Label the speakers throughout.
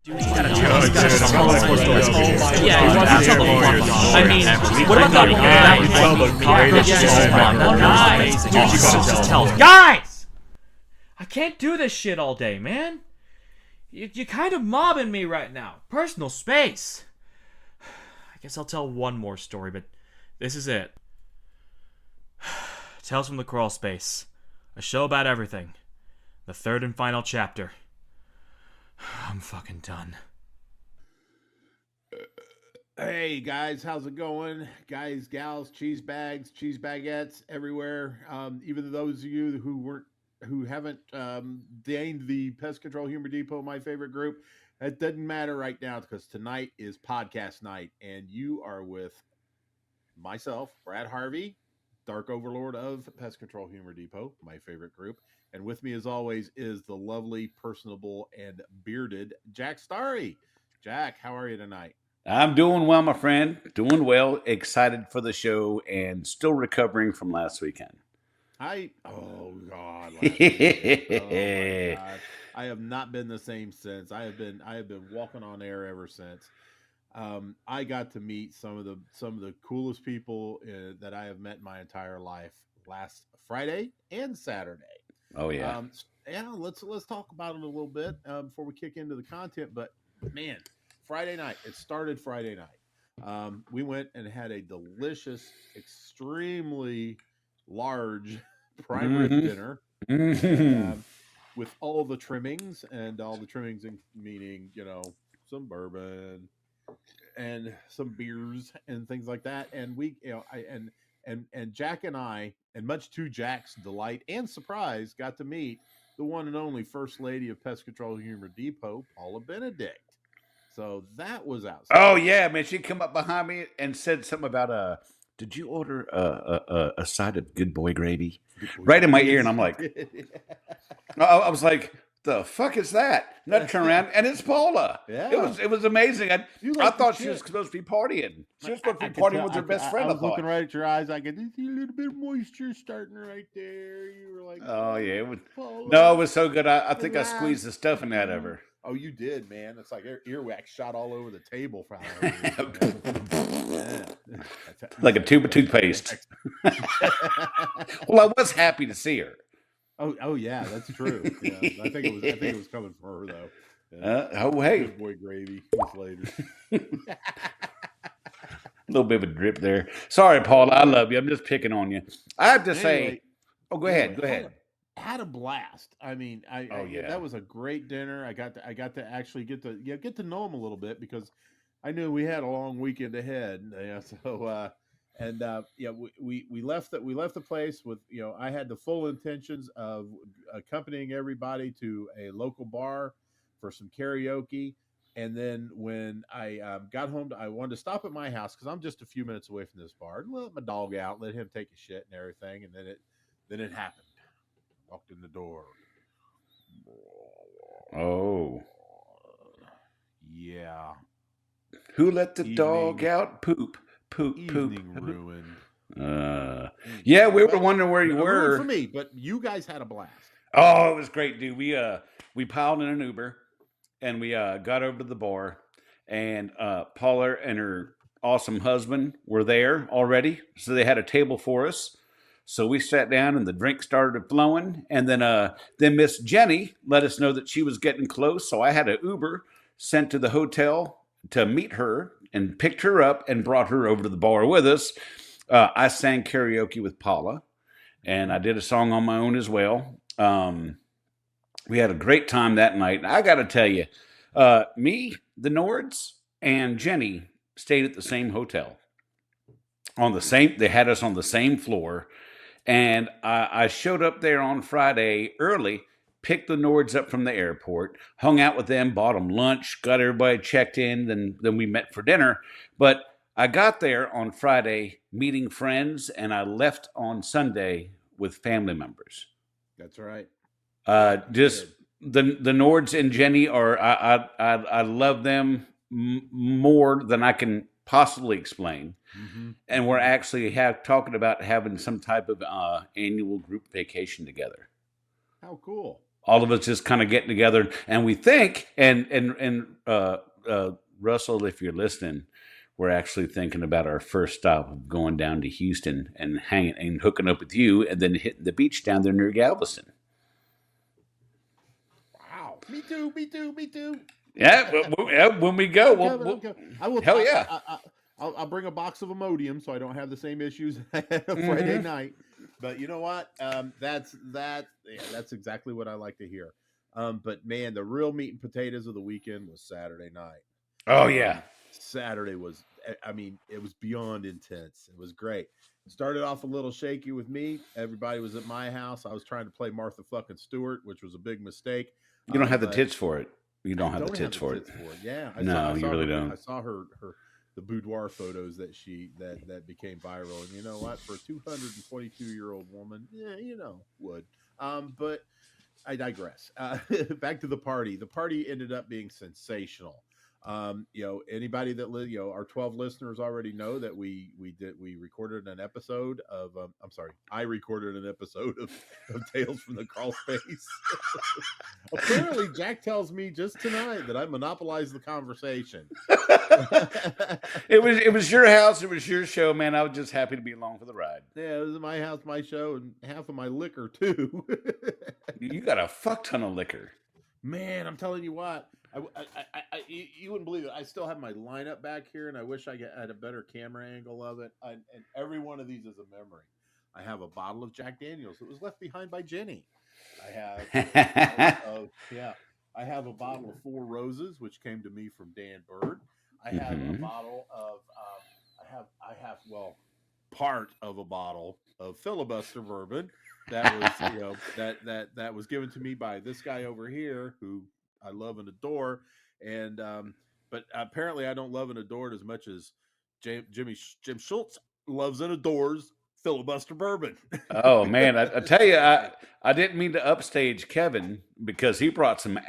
Speaker 1: Dude, you gotta tell Yeah, that's the fun. I mean, what about that? Guys! I can't do this shit all day, man. You're kind of mobbing me right now. Personal space. I guess I'll tell one more story, but this is it. Tales from the Crawl Space. A show about everything. The third and final chapter. I'm fucking done.
Speaker 2: Hey guys, how's it going? Guys, gals, cheese bags, cheese baguettes everywhere. Even those of you who haven't gained the Pest Control Humor Depot, my favorite group, it doesn't matter right now because tonight is podcast night, and you are with myself, Brad Harvey, Dark Overlord of Pest Control Humor Depot, my favorite group. And with me, as always, is the lovely, personable, and bearded Jack Starry. Jack, how are you tonight?
Speaker 3: I'm doing well, my friend. Doing well. Excited for the show and still recovering from last weekend.
Speaker 2: Oh God, oh my God. I have not been the same since. I have been walking on air ever since. I got to meet some of the coolest people that I have met in my entire life last Friday and Saturday.
Speaker 3: Oh yeah.
Speaker 2: Let's talk about it a little bit before we kick into the content. But man, Friday night. It started Friday night. We went and had a delicious, extremely large prime rib dinner with all the trimmings, and all the trimmings meaning some bourbon and some beers and things like that. And we, and Jack and I, and much to Jack's delight and surprise, got to meet the one and only First Lady of Pest Control Humor Depot, Paula Benedict. So that was outside.
Speaker 3: Oh yeah, man! She come up behind me and said something about did you order a side of Good Boy gravy? Right in my ear, and I'm like, I was like, the fuck is that? And I turn around, and it's Paula.
Speaker 2: Yeah,
Speaker 3: it was amazing. I thought she was supposed to be partying. She was supposed to be partying with her best friend.
Speaker 2: I was looking right at your eyes. I could see a little bit of moisture starting right there. You were like,
Speaker 3: oh yeah, it was so good. I think I squeezed the stuffing out of her.
Speaker 2: Oh, you did, man. It's like earwax shot all over the table.
Speaker 3: Like a tube of toothpaste. Well, I was happy to see her.
Speaker 2: Oh yeah, that's true. Yeah, I think it was coming from her though. Yeah.
Speaker 3: Hey,
Speaker 2: Good Boy gravy. This lady.
Speaker 3: A little bit of a drip there. Sorry, Paula. I love you. I'm just picking on you. I have to say. Oh, go ahead. Go ahead.
Speaker 2: Had a blast. I mean, that was a great dinner. I got to actually get to know him a little bit because I knew we had a long weekend ahead. Yeah, so we left the place with I had the full intentions of accompanying everybody to a local bar for some karaoke. And then when I got home, I wanted to stop at my house because I'm just a few minutes away from this bar. Let my dog out, let him take a shit and everything, and then it happened. Walked in the door.
Speaker 3: Oh.
Speaker 2: Yeah.
Speaker 3: Who let the dog out? Poop.
Speaker 2: Evening ruined.
Speaker 3: Yeah, we were wondering where you were.
Speaker 2: For me, but you guys had a blast.
Speaker 3: Oh, it was great, dude. We piled in an Uber and we got over to the bar, and Paula and her awesome husband were there already. So they had a table for us. So we sat down and the drink started flowing. And then Miss Jenny let us know that she was getting close. So I had an Uber sent to the hotel to meet her and picked her up and brought her over to the bar with us. I sang karaoke with Paula, and I did a song on my own as well. We had a great time that night. I got to tell you, me, the Nords, and Jenny stayed at the same hotel. They had us on the same floor. And I showed up there on Friday early, picked the Nords up from the airport, hung out with them, bought them lunch, got everybody checked in, then we met for dinner. But I got there on Friday meeting friends, and I left on Sunday with family members.
Speaker 2: That's right.
Speaker 3: Just the Nords and Jenny I love them more than I can possibly explain. Mm-hmm. And we're actually talking about having some type of annual group vacation together.
Speaker 2: How cool!
Speaker 3: all of us just kind of getting together, and we think, Russell, if you're listening, we're actually thinking about our first stop of going down to Houston and hanging and hooking up with you, and then hitting the beach down there near Galveston.
Speaker 2: Wow. Me too. Me too. Me too.
Speaker 3: Yeah, when we go,
Speaker 2: I will.
Speaker 3: Hell yeah.
Speaker 2: I'll bring a box of Imodium so I don't have the same issues I had on Friday night. But you know what? That's exactly what I like to hear. But man, the real meat and potatoes of the weekend was Saturday night.
Speaker 3: Oh yeah.
Speaker 2: Saturday was, I mean, it was beyond intense. It was great. Started off a little shaky with me. Everybody was at my house. I was trying to play Martha fucking Stewart, which was a big mistake.
Speaker 3: You don't have the tits for it. You don't have the tits for it.
Speaker 2: Yeah.
Speaker 3: No, you really don't.
Speaker 2: I saw her the boudoir photos that that became viral. And you know what? For a 222-year-old woman, yeah, would. But I digress. Back to the party. The party ended up being sensational. Anybody that our 12 listeners already know that we recorded an episode of I recorded an episode of Tales from the Crawl Space. Apparently Jack tells me just tonight that I monopolized the conversation.
Speaker 3: It was your house, it was your show, man. I was just happy to be along for the ride.
Speaker 2: Yeah, it was my house, my show, and half of my liquor too.
Speaker 3: You got a fuck ton of liquor.
Speaker 2: Man, I'm telling you what. You wouldn't believe it. I still have my lineup back here, and I wish I had a better camera angle of it. And every one of these is a memory. I have a bottle of Jack Daniels that was left behind by Jenny. I have, I have a bottle of Four Roses, which came to me from Dan Bird. I have a bottle of, part of a bottle of Filibuster bourbon that was, that was given to me by this guy over here who I love and adore, and but apparently I don't love and adore it as much as Jim Schultz loves and adores Filibuster bourbon.
Speaker 3: Oh man, I tell you, I didn't mean to upstage Kevin because he brought some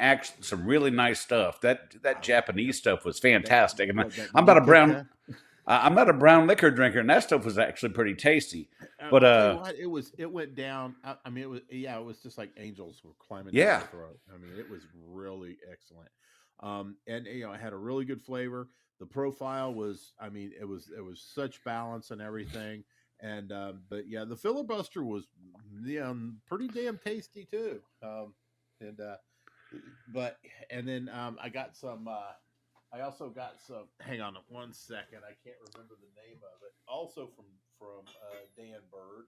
Speaker 3: really nice stuff. That Japanese stuff was fantastic, and I'm not a brown liquor drinker, and that stuff was actually pretty tasty. But
Speaker 2: it went down. I mean, it was just like angels were climbing
Speaker 3: down
Speaker 2: the throat. I mean, it was really excellent. And it had a really good flavor. The profile was, I mean, it was such balance and everything. And but yeah, the Filibuster was pretty damn tasty too. And then I got some. I also got some. Hang on 1 second. I can't remember the name of it. Also from Dan Bird.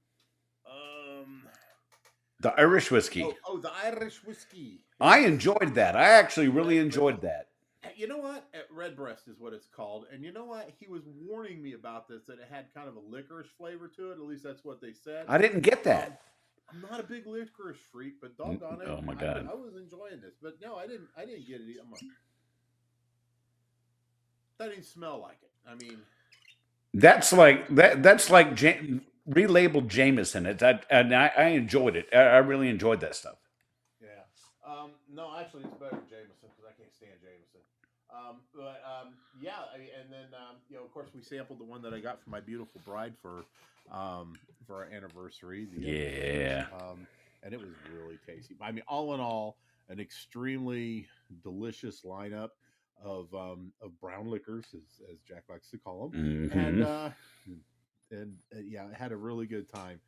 Speaker 3: The Irish whiskey.
Speaker 2: Oh, the Irish whiskey.
Speaker 3: I enjoyed that. I actually really enjoyed that.
Speaker 2: You know what? Redbreast is what it's called. And you know what? He was warning me about this, that it had kind of a licorice flavor to it. At least that's what they said.
Speaker 3: I didn't get that.
Speaker 2: I'm not a big licorice freak, but doggone it.
Speaker 3: Oh my God.
Speaker 2: I was enjoying this. But no, I didn't get it. That didn't smell like it. I mean,
Speaker 3: that's like relabeled Jameson. I enjoyed it. I really enjoyed that stuff.
Speaker 2: Yeah. No, actually, it's better than Jameson because I can't stand Jameson. And then of course, we sampled the one that I got for my beautiful bride for our anniversary. And it was really tasty. I mean, all in all, an extremely delicious lineup of brown liquors, as Jack likes to call them, and I had a really good time.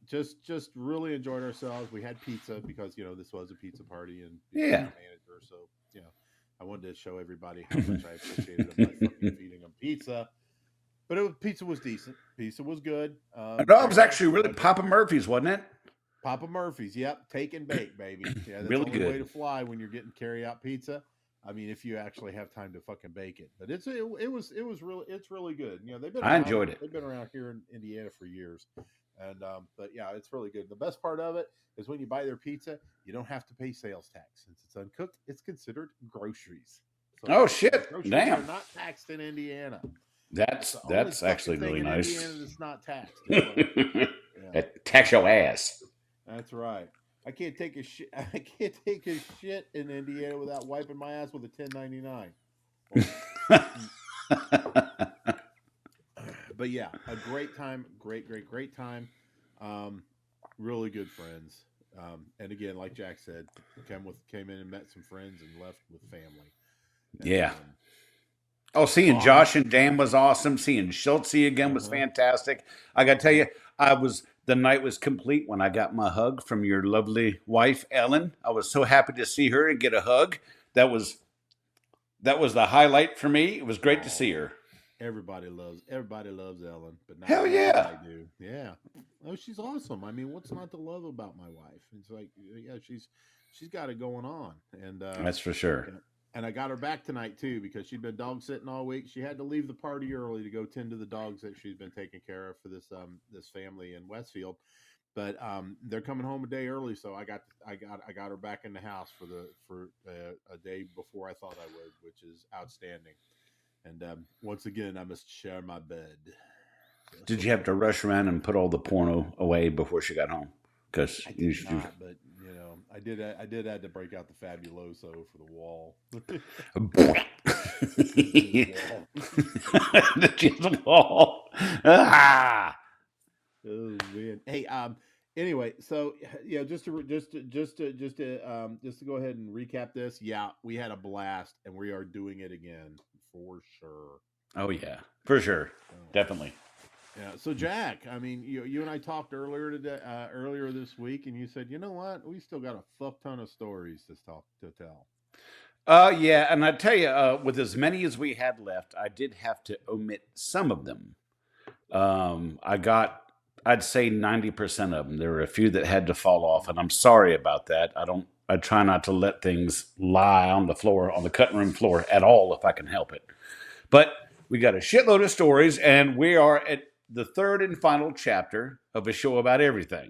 Speaker 2: Just really enjoyed ourselves. We had pizza because this was a pizza party, and manager, so I wanted to show everybody how much I appreciated them by fucking feeding them pizza. But pizza was decent. Pizza was good.
Speaker 3: It was actually really Papa Murphy's, wasn't it?
Speaker 2: Papa Murphy's, yep. Take and bake, baby. Yeah, that's
Speaker 3: really
Speaker 2: the only
Speaker 3: good
Speaker 2: way to fly when you're getting carry-out pizza. I mean, if you actually have time to fucking bake it. But it's really good.
Speaker 3: I enjoyed it.
Speaker 2: They've been around here in Indiana for years. And but yeah, it's really good. The best part of it is when you buy their pizza, you don't have to pay sales tax. Since it's uncooked, it's considered groceries.
Speaker 3: So shit. Damn.
Speaker 2: Are not taxed in Indiana.
Speaker 3: That's actually really nice.
Speaker 2: Indiana that's not taxed.
Speaker 3: Tax your ass.
Speaker 2: That's right. I can't take a shit. I can't take a shit in Indiana without wiping my ass with a 1099. But yeah, a great time. Great time. Really good friends. And again, like Jack said, came in and met some friends and left with family. And,
Speaker 3: Yeah. Oh, seeing Josh and Dan was awesome. Seeing Schultze again was fantastic. I got to tell you, the night was complete when I got my hug from your lovely wife, Ellen. I was so happy to see her and get a hug. That was the highlight for me. It was great to see her.
Speaker 2: Everybody loves Ellen, but not
Speaker 3: Hell yeah.
Speaker 2: I do. Yeah. Oh, she's awesome. I mean, what's not to love about my wife? It's like, yeah, she's got it going on, and
Speaker 3: That's for sure.
Speaker 2: And I got her back tonight too because she'd been dog sitting all week. She had to leave the party early to go tend to the dogs that she's been taking care of for this family in Westfield. But they're coming home a day early, so I got her back in the house for a day before I thought I would, which is outstanding. And once again, I must share my bed.
Speaker 3: Did you have to rush around and put all the porno away before she got home? Because
Speaker 2: I did not, but you know, I did have to break out the Fabuloso for the wall.
Speaker 3: The wall. Ah.
Speaker 2: Oh man. Hey, anyway, so yeah, just to go ahead and recap this. Yeah, we had a blast, and we are doing it again for sure.
Speaker 3: Oh yeah, for sure, definitely.
Speaker 2: Yeah. So Jack, I mean, you and I talked earlier this week, and you said, you know what, we still got a fuck ton of stories to tell.
Speaker 3: Yeah, and I tell you, with as many as we had left, I did have to omit some of them. I'd say 90% of them. There were a few that had to fall off, and I'm sorry about that. I try not to let things lie on the cutting room floor at all if I can help it. But we got a shitload of stories, and we are at the third and final chapter of a show about everything.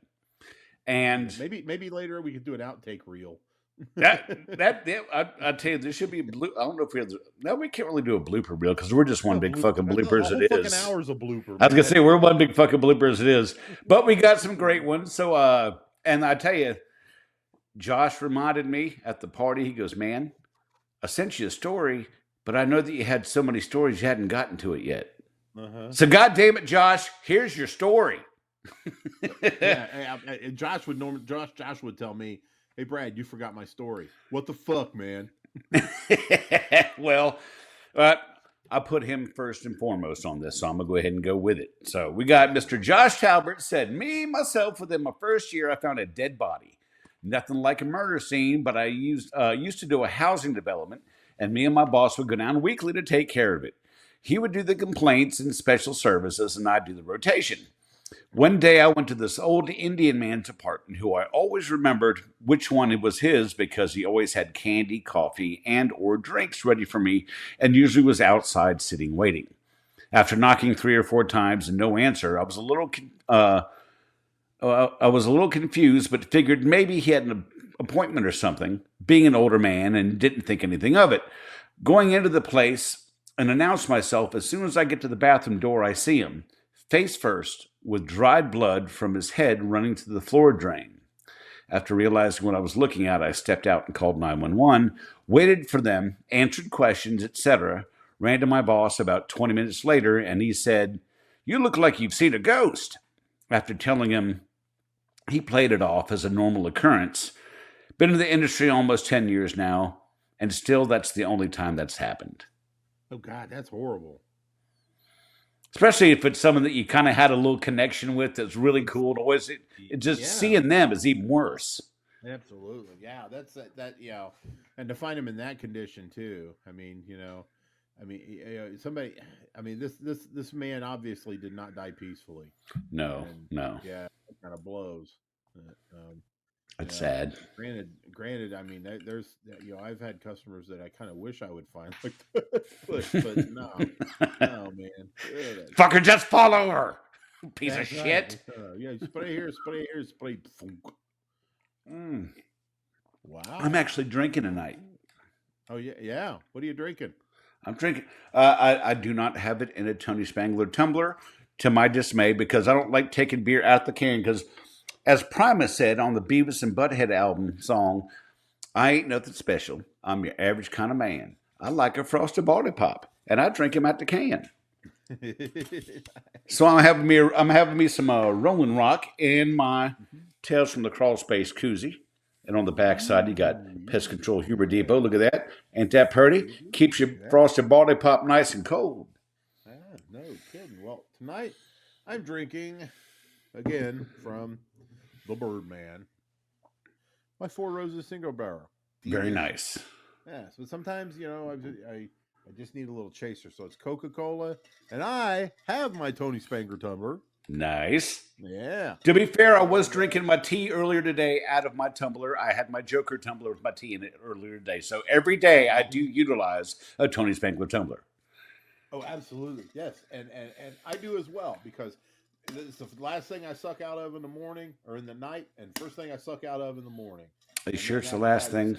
Speaker 3: And
Speaker 2: maybe later we could do an outtake reel.
Speaker 3: I tell you, there should be I don't know if we can't really do a blooper reel because we're just one big fucking blooper as it is.
Speaker 2: Fucking hours of blooper.
Speaker 3: I was gonna say we're one big fucking blooper as it is, but we got some great ones. So, and I tell you, Josh reminded me at the party. He goes, "Man, I sent you a story, but I know that you had so many stories you hadn't gotten to it yet. So, God damn it, Josh, here's your story."
Speaker 2: Yeah, Josh would tell me, "Hey, Brad, you forgot my story." What the fuck, man?
Speaker 3: Well, I put him first and foremost on this, so I'm going to go ahead and go with it. So we got Mr. Josh Talbert said, myself, within my first year, I found a dead body. Nothing like a murder scene, but I used to do a housing development, and me and my boss would go down weekly to take care of it. He would do the complaints and special services, and I'd do the rotation. One day I went to this old Indian man's apartment who I always remembered which one it was his because he always had candy, coffee, and or drinks ready for me and usually was outside sitting waiting. After knocking 3 or 4 times and no answer, I was a little confused but figured maybe he had an appointment or something, being an older man, and didn't think anything of it. Going into the place and announced myself, as soon as I get to the bathroom door, I see him, face first, with dried blood from his head running to the floor drain. After realizing what I was looking at, I stepped out and called 911, waited for them, answered questions, etc., ran to my boss about 20 minutes later, and he said, "You look like you've seen a ghost." After telling him, he played it off as a normal occurrence. Been in the industry almost 10 years now, and still that's the only time that's happened.
Speaker 2: Oh, God, that's horrible.
Speaker 3: Especially if it's someone that you kind of had a little connection with that's really cool. Seeing them is even worse.
Speaker 2: Absolutely. Yeah, that's that, you know, and to find them in that condition too. Somebody, this man obviously did not die peacefully.
Speaker 3: No.
Speaker 2: Yeah, it kind of blows.
Speaker 3: It's sad.
Speaker 2: Granted. I mean, there's, I've had customers that I kind of wish I would find like that, but no, man.
Speaker 3: Fucker, just fall over, piece of shit.
Speaker 2: Yeah, spray here, spray. Wow.
Speaker 3: I'm actually drinking tonight.
Speaker 2: Oh yeah. What are you drinking?
Speaker 3: I'm drinking. I do not have it in a Tony Spangler tumbler, to my dismay, because I don't like taking beer out the can. Because, as Primus said on the Beavis and Butthead album song, "I ain't nothing special. I'm your average kind of man. I like a frosted baldy pop, and I drink him out the can." So I'm having me some Rolling Rock in my Tales from the Crawl Space koozie. And on the back side, you got Pest Control Humor Depot. Look at that. Ain't that pretty? Keeps your frosted body pop nice and cold.
Speaker 2: No kidding. Well, tonight I'm drinking again from the Birdman. My Four Roses single barrel.
Speaker 3: Very nice.
Speaker 2: Yes, but sometimes I just need a little chaser. So it's Coca-Cola, and I have my Tony Spangler tumbler.
Speaker 3: Nice.
Speaker 2: Yeah.
Speaker 3: To be fair, I was drinking my tea earlier today out of my tumbler. I had my Joker tumbler with my tea in it earlier today. So every day I do utilize a Tony Spangler tumbler.
Speaker 2: Oh, absolutely. Yes. And I do as well, because it's the last thing I suck out of in the morning or in the night, and first thing I suck out of in the morning.
Speaker 3: Are you sure it's the last thing?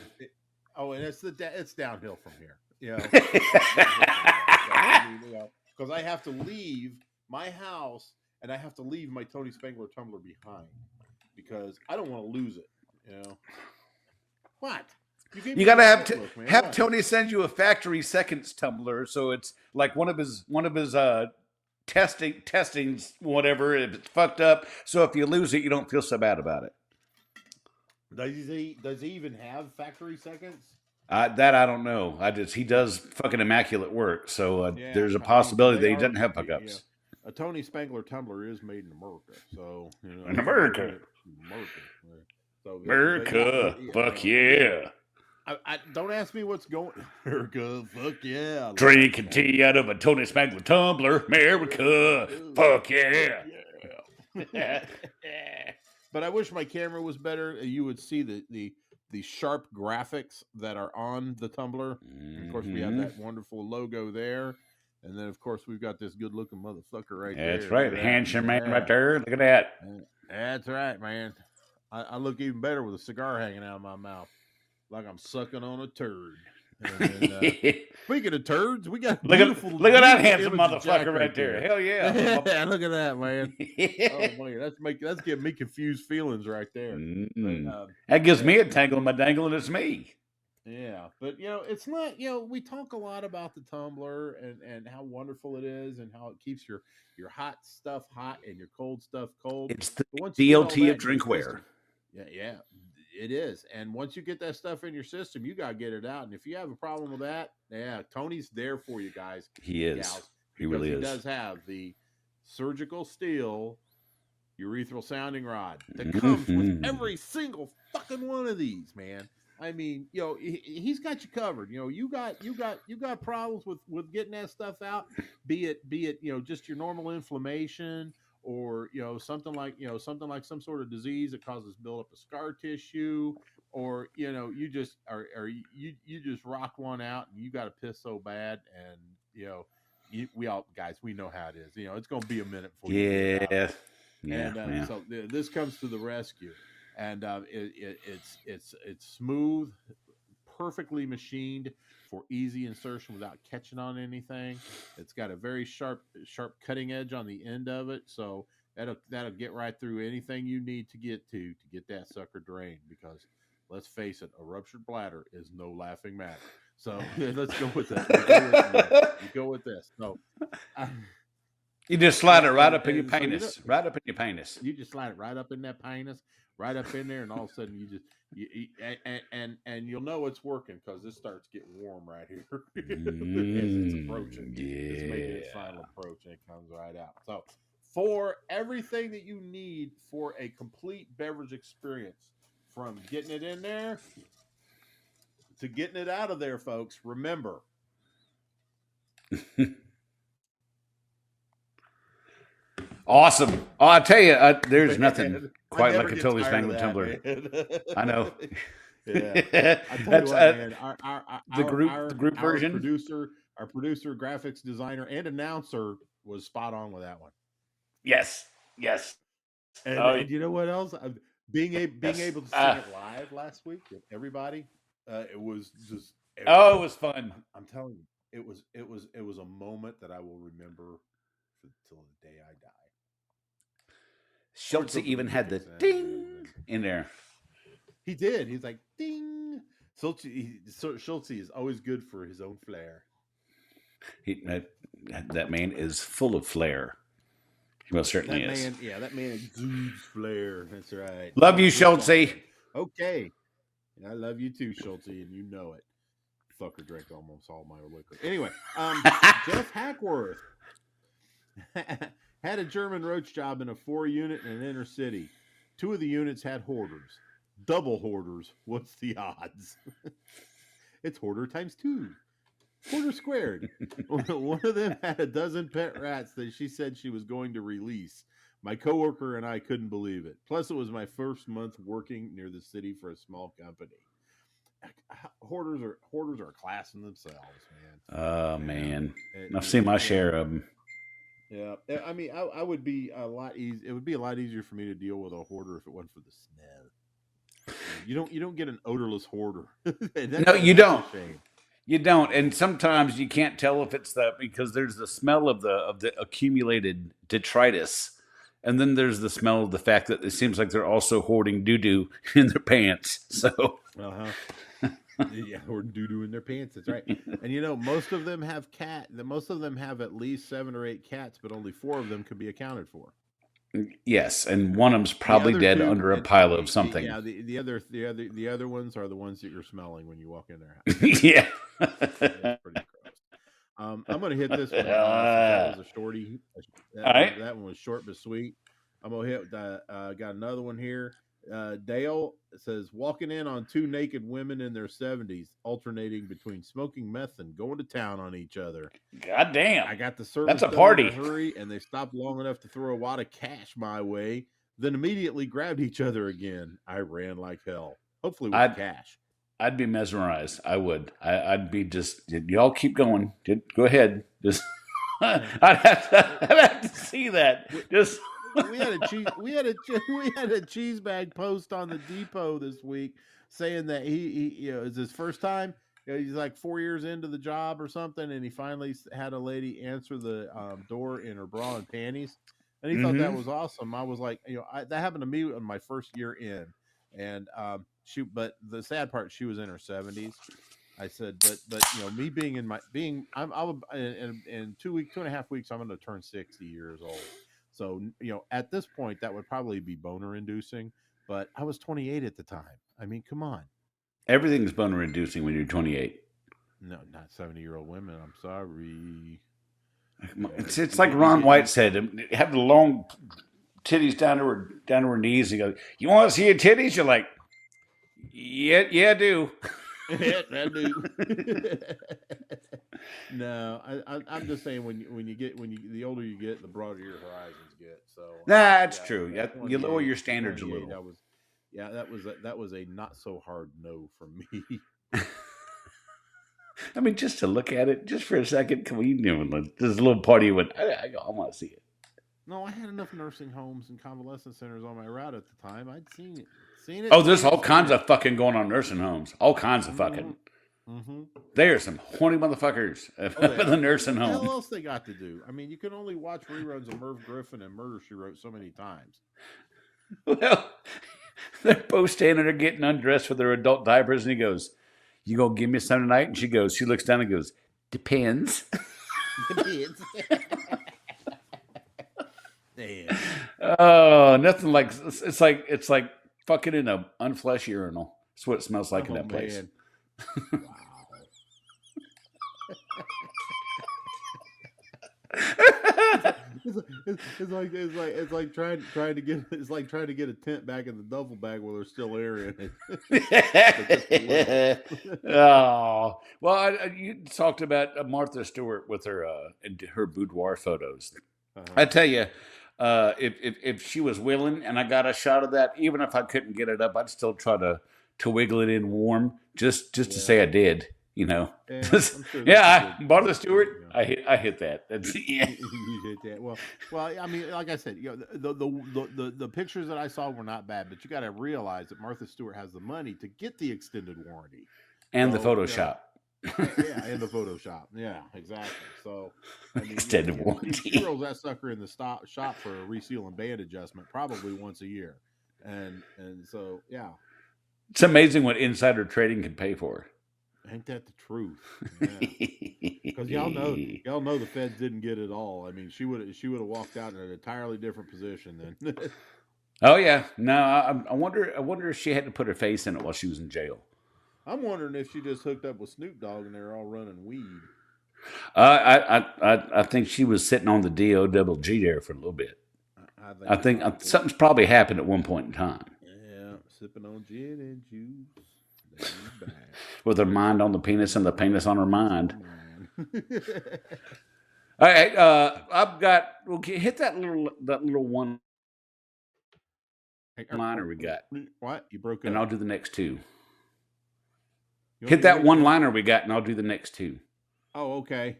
Speaker 2: And it's downhill from here. Because I have to leave my house and I have to leave my Tony Spangler tumbler behind because I don't want to lose it. What?
Speaker 3: You got to have Tony send you a factory seconds tumbler, so it's like one of his testings, whatever. If it's fucked up, so if you lose it, you don't feel so bad about it.
Speaker 2: Does he even have factory seconds?
Speaker 3: That I don't know. He does fucking immaculate work, so there's a possibility that he doesn't have fuck ups.
Speaker 2: A Tony Spangler tumbler is made in America, so
Speaker 3: in America.
Speaker 2: So,
Speaker 3: America, fuck yeah.
Speaker 2: I don't ask me what's going. America, fuck yeah.
Speaker 3: Drinking tea out of a Tony Spangler tumbler. America, fuck yeah.
Speaker 2: But I wish my camera was better. You would see the sharp graphics that are on the tumbler. And of course, we have that wonderful logo there. And then, of course, we've got this good-looking motherfucker right there.
Speaker 3: That's right. Handsome man right there. Look at that.
Speaker 2: That's right, man. I look even better with a cigar hanging out of my mouth. Like I'm sucking on a turd. Speaking of turds, we got
Speaker 3: look at that handsome motherfucker right there. Hell yeah.
Speaker 2: Look at that, man. Oh man, that's giving me confused feelings right there. But,
Speaker 3: that gives me a tangle in my dangle, and it's me.
Speaker 2: Yeah, but it's not. We talk a lot about the tumbler and how wonderful it is and how it keeps your hot stuff hot and your cold stuff cold.
Speaker 3: It's the DLT of drinkware.
Speaker 2: Yeah, it is. And once you get that stuff in your system, you got to get it out. And if you have a problem with that, Tony's there for you guys.
Speaker 3: He is.
Speaker 2: Gals,
Speaker 3: he really is.
Speaker 2: He does have the surgical steel urethral sounding rod that comes with every single fucking one of these, man. I mean, he's got you covered. You got problems with getting that stuff out, be it just your normal inflammation or something like some sort of disease that causes buildup of scar tissue, or you just you just rock one out and you got to piss so bad, and we all guys, we know how it is. It's gonna be a minute before you get it out. So this comes to the rescue. And it's smooth, perfectly machined for easy insertion without catching on anything. It's got a very sharp cutting edge on the end of it, so that'll get right through anything you need to get that sucker drained. Because let's face it, a ruptured bladder is no laughing matter. So let's go with that. We go with this. So.
Speaker 3: You just slide it right up in your penis. Right up in your penis.
Speaker 2: You just slide it right up in that penis, right up in there, and all of a sudden and you'll know it's working because this starts getting warm right here as it's approaching.
Speaker 3: Yeah.
Speaker 2: It's making its final approach, and it comes right out. So for everything that you need for a complete beverage experience, from getting it in there to getting it out of there, folks, remember.
Speaker 3: Awesome. Oh, I tell you, there's nothing quite like a Tony Spangler tumbler. I know.
Speaker 2: Yeah. I tell you what, man,
Speaker 3: the group version.
Speaker 2: Our producer, graphics designer, and announcer was spot on with that one.
Speaker 3: Yes.
Speaker 2: And you know what else? Being able to sing it live last week with everybody, it was just.
Speaker 3: It was fun.
Speaker 2: I'm telling you, it was a moment that I will remember till the day I die.
Speaker 3: Schultz even had the ding in there.
Speaker 2: He did. He's like, ding. Schultz is always good for his own flair.
Speaker 3: That man is full of flair. He most certainly
Speaker 2: That
Speaker 3: is.
Speaker 2: man, yeah, that man exudes flair. That's right.
Speaker 3: Love you,
Speaker 2: Good
Speaker 3: Schultze.
Speaker 2: quality. Okay. And I love you too, Schultze, and you know it. Fucker drank almost all my liquor. Anyway, Jeff Hackworth had a German roach job in a 4-unit in an inner city. 2 of the units had hoarders. Double hoarders. What's the odds? It's hoarder times 2. Hoarder squared. One of them had a dozen pet rats that she said she was going to release. My coworker and I couldn't believe it. Plus, it was my first month working near the city for a small company. Hoarders are a class in themselves, man.
Speaker 3: Oh man, I've seen my share of them.
Speaker 2: Yeah, I mean, I would be a lot easy. It would be a lot easier for me to deal with a hoarder if it wasn't for the smell. You don't get an odorless hoarder.
Speaker 3: No, you don't. You don't, and sometimes you can't tell if it's that because there's the smell of the accumulated detritus, and then there's the smell of the fact that it seems like they're also hoarding doo doo in their pants. So,
Speaker 2: yeah, hoarding doo doo in their pants. That's right. And most of them have most of them have at least 7 or 8 cats, but only 4 of them can be accounted for.
Speaker 3: Yes, and one of them's probably dead under a pile of something.
Speaker 2: Yeah, the other ones are the ones that you're smelling when you walk in their house.
Speaker 3: Yeah,
Speaker 2: that's pretty gross. I'm gonna hit this one. That was a shorty.
Speaker 3: All right,
Speaker 2: that one was short but sweet. I'm gonna hit. Got another one here. Dale says walking in on 2 naked women in their 70s, alternating between smoking meth and going to town on each other.
Speaker 3: God damn!
Speaker 2: I got the service.
Speaker 3: That's a party.
Speaker 2: In a hurry, and they stopped long enough to throw a wad of cash my way. Then immediately grabbed each other again. I ran like hell. Hopefully with cash.
Speaker 3: I'd be mesmerized. I would. I'd be just. Y'all keep going. Go ahead. Just. I'd have to see that. Just.
Speaker 2: we had a cheese bag post on the depot this week saying that he it's his first time. He's like 4 years into the job or something, and he finally had a lady answer the door in her bra and panties, and he thought that was awesome. I was like, that happened to me on my first year in, and but the sad part, she was in her 70s. I said, but me being in 2.5 weeks, I'm going to turn 60 years old. So, at this point, that would probably be boner inducing, but I was 28 at the time. I mean, come on.
Speaker 3: Everything's boner inducing when you're 28.
Speaker 2: No, not 70-year-old women. I'm sorry.
Speaker 3: It's like Ron White said, have the long titties down to her knees. He goes, "You want to see your titties?" You're like, yeah, I do.
Speaker 2: Yeah, I do. No, I'm just saying the older you get, the broader your horizons get. So
Speaker 3: that's true. Yeah, you lower your standards a little.
Speaker 2: That was a not so hard no from me.
Speaker 3: I mean, just to look at it, just for a second, come on, there's a little party you went, I want to see it.
Speaker 2: No, I had enough nursing homes and convalescent centers on my route at the time. I'd seen it.
Speaker 3: Oh, there's all kinds of fucking going on nursing homes. All kinds of fucking. Mm-hmm. They are some horny motherfuckers at the nursing home.
Speaker 2: What else they got to do? I mean, you can only watch reruns of Merv Griffin and Murder, She Wrote so many times.
Speaker 3: Well, they're both standing there getting undressed for their adult diapers, and he goes, "You gonna give me some tonight?" And she looks down and goes, "Depends."
Speaker 2: Depends. Damn.
Speaker 3: Oh, nothing like it's like fucking in an unflushed urinal. That's what it smells like in that place.
Speaker 2: Wow. It's like trying to get a tent back in the duffel bag while there's still air in it.
Speaker 3: Oh well, you talked about Martha Stewart with her boudoir photos. Uh-huh. I tell you, if she was willing and I got a shot of that, even if I couldn't get it up, I'd still try to wiggle it in warm just to say I did. Yeah, sure Martha Stewart. I hit that. That's, yeah.
Speaker 2: You hit that. Well. I mean, like I said, the pictures that I saw were not bad, but you got to realize that Martha Stewart has the money to get the extended warranty
Speaker 3: and the Photoshop.
Speaker 2: Yeah, and the Photoshop. Yeah, exactly. So, I mean,
Speaker 3: extended warranty.
Speaker 2: She rolls that sucker in the shop for a reseal and band adjustment probably once a year, and so yeah,
Speaker 3: it's amazing what insider trading can pay for.
Speaker 2: Ain't that the truth? Yeah. Because y'all know the feds didn't get it all. I mean, she would have walked out in an entirely different position then.
Speaker 3: Oh yeah, no. I wonder if she had to put her face in it while she was in jail.
Speaker 2: I'm wondering if she just hooked up with Snoop Dogg and they're all running weed.
Speaker 3: I think she was sitting on the DOGG there for a little bit. I think something's probably happened at one point in time.
Speaker 2: Yeah, sipping on gin and juice.
Speaker 3: With her mind on the penis and the penis on her mind. All right, I've got. Okay, hit that little one liner we got.
Speaker 2: What? You broke up.
Speaker 3: And I'll do the next two. Hit that one liner we got, and I'll do the next two.
Speaker 2: Oh, okay.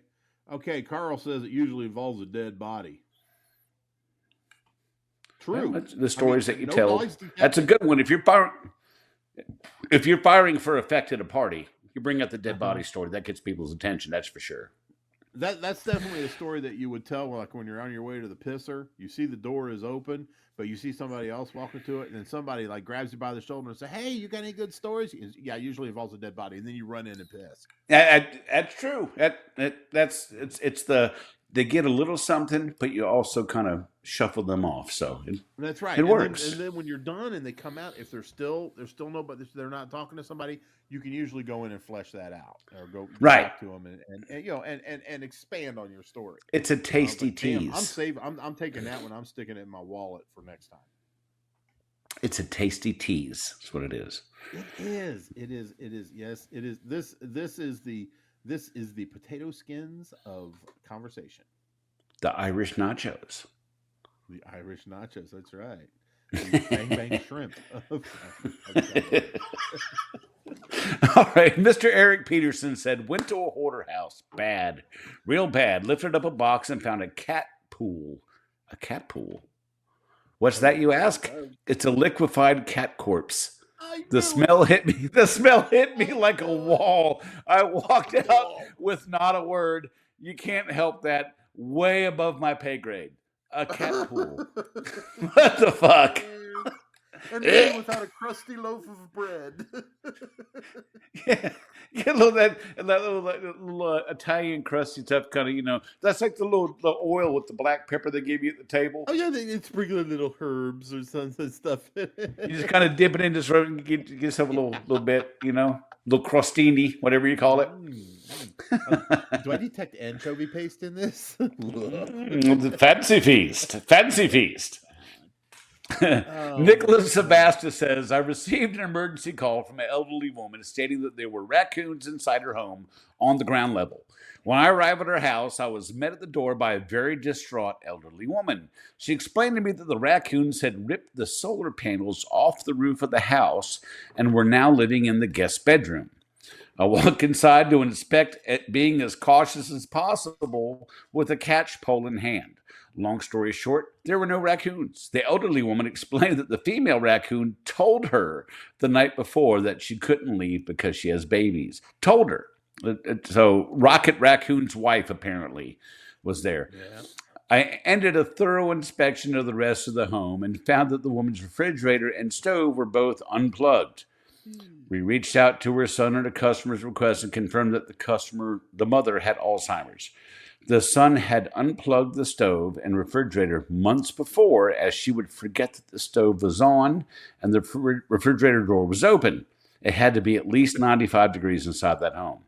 Speaker 2: Okay, Carl says it usually involves a dead body. True.
Speaker 3: Well, the stories that you tell. That's a good one. If you're firing for effect at a party, you bring up the dead body story. That gets people's attention. That's for sure.
Speaker 2: That's definitely a story that you would tell, like when you're on your way to the pisser. You see the door is open, but you see somebody else walking to it, and then somebody like grabs you by the shoulder and say, "Hey, you got any good stories?" Yeah, usually involves a dead body, and then you run in and piss.
Speaker 3: That's true. They get a little something, but you also kind of shuffle them off. So
Speaker 2: that's right.
Speaker 3: It works.
Speaker 2: And then when you're done and they come out, if there's still nobody, they're not talking to somebody, you can usually go in and flesh that out or go talk to them and expand on your story.
Speaker 3: It's a tasty tease.
Speaker 2: I'm taking that one. I'm sticking it in my wallet for next time.
Speaker 3: It's a tasty tease. That's what it is.
Speaker 2: It is. Yes, it is. This is the potato skins of conversation.
Speaker 3: The Irish nachos.
Speaker 2: The Irish nachos. That's right. The bang bang shrimp.
Speaker 3: All right. Mr. Eric Peterson said, went to a hoarder house. Bad. Real bad. Lifted up a box and found a cat pool. A cat pool? What's that, you ask? It's a liquefied cat corpse. The smell hit me. The smell hit me like a wall. I walked out with not a word. You can't help that. Way above my pay grade. A cat pool. What the fuck?
Speaker 2: And then without a crusty loaf of bread.
Speaker 3: Yeah, get a little that little Italian crusty stuff, kind of. That's like the oil with the black pepper they give you at the table.
Speaker 2: Oh yeah, they sprinkle little herbs or some stuff.
Speaker 3: You just kind of dip it into throat and get yourself a little bit, little crostini, whatever you call it.
Speaker 2: Do I detect anchovy paste in this?
Speaker 3: Fancy feast. Nicholas Sebasta says, I received an emergency call from an elderly woman stating that there were raccoons inside her home on the ground level. When I arrived at her house, I was met at the door by a very distraught elderly woman. She explained to me that the raccoons had ripped the solar panels off the roof of the house and were now living in the guest bedroom. I walked inside to inspect it, being as cautious as possible with a catch pole in hand. Long story short, there were no raccoons. The elderly woman explained that the female raccoon told her the night before that she couldn't leave because she has babies. Told her. So Rocket Raccoon's wife apparently was there. Yeah. I ended a thorough inspection of the rest of the home and found that the woman's refrigerator and stove were both unplugged. We reached out to her son at a customer's request and confirmed that the mother had Alzheimer's. The son had unplugged the stove and refrigerator months before, as she would forget that the stove was on and the refrigerator door was open. It had to be at least 95 degrees inside that home.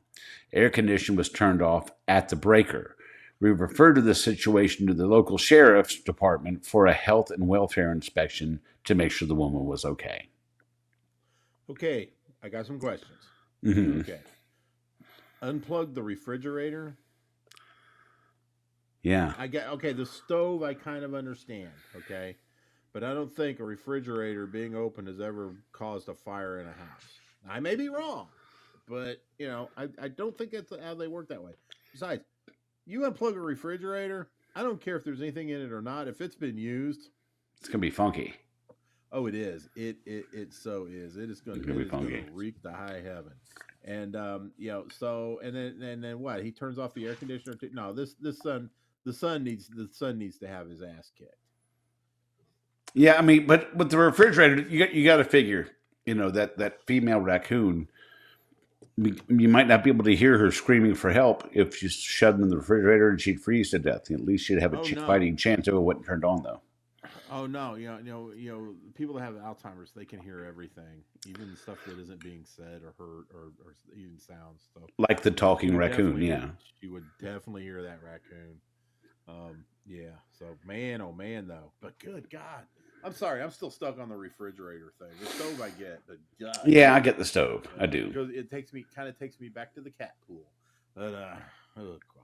Speaker 3: Air conditioning was turned off at the breaker. We referred to this situation to the local sheriff's department for a health and welfare inspection to make sure the woman was okay.
Speaker 2: Okay, I got some questions.
Speaker 3: Mm-hmm.
Speaker 2: Okay. Unplug the refrigerator.
Speaker 3: Yeah.
Speaker 2: The stove I kind of understand, okay? But I don't think a refrigerator being open has ever caused a fire in a house. I may be wrong, but I don't think that's how they work that way. Besides, you unplug a refrigerator, I don't care if there's anything in it or not. If it's been used,
Speaker 3: it's gonna be funky.
Speaker 2: Oh, it is. It so is. It is going to reek the high heaven. And so and then what? He turns off the air conditioner. No, the son needs to have his ass kicked.
Speaker 3: Yeah, I mean, but with the refrigerator, you got to figure, that female raccoon you might not be able to hear her screaming for help if you shoved them in the refrigerator and she'd freeze to death. At least she'd have a
Speaker 2: Oh no.
Speaker 3: fighting chance if it wasn't turned on, though.
Speaker 2: Oh no, people that have Alzheimer's, they can hear everything, even stuff that isn't being said or heard or even sounds. So
Speaker 3: Like the
Speaker 2: she
Speaker 3: talking
Speaker 2: would
Speaker 3: raccoon,
Speaker 2: definitely
Speaker 3: yeah.
Speaker 2: she would definitely hear that raccoon. Yeah. So man, oh man, though. But good God, I'm sorry, I'm still stuck on the refrigerator thing. The stove I get, but God,
Speaker 3: Yeah, I get the stove. I do.
Speaker 2: because it kind of takes me back to the cat pool. But oh God.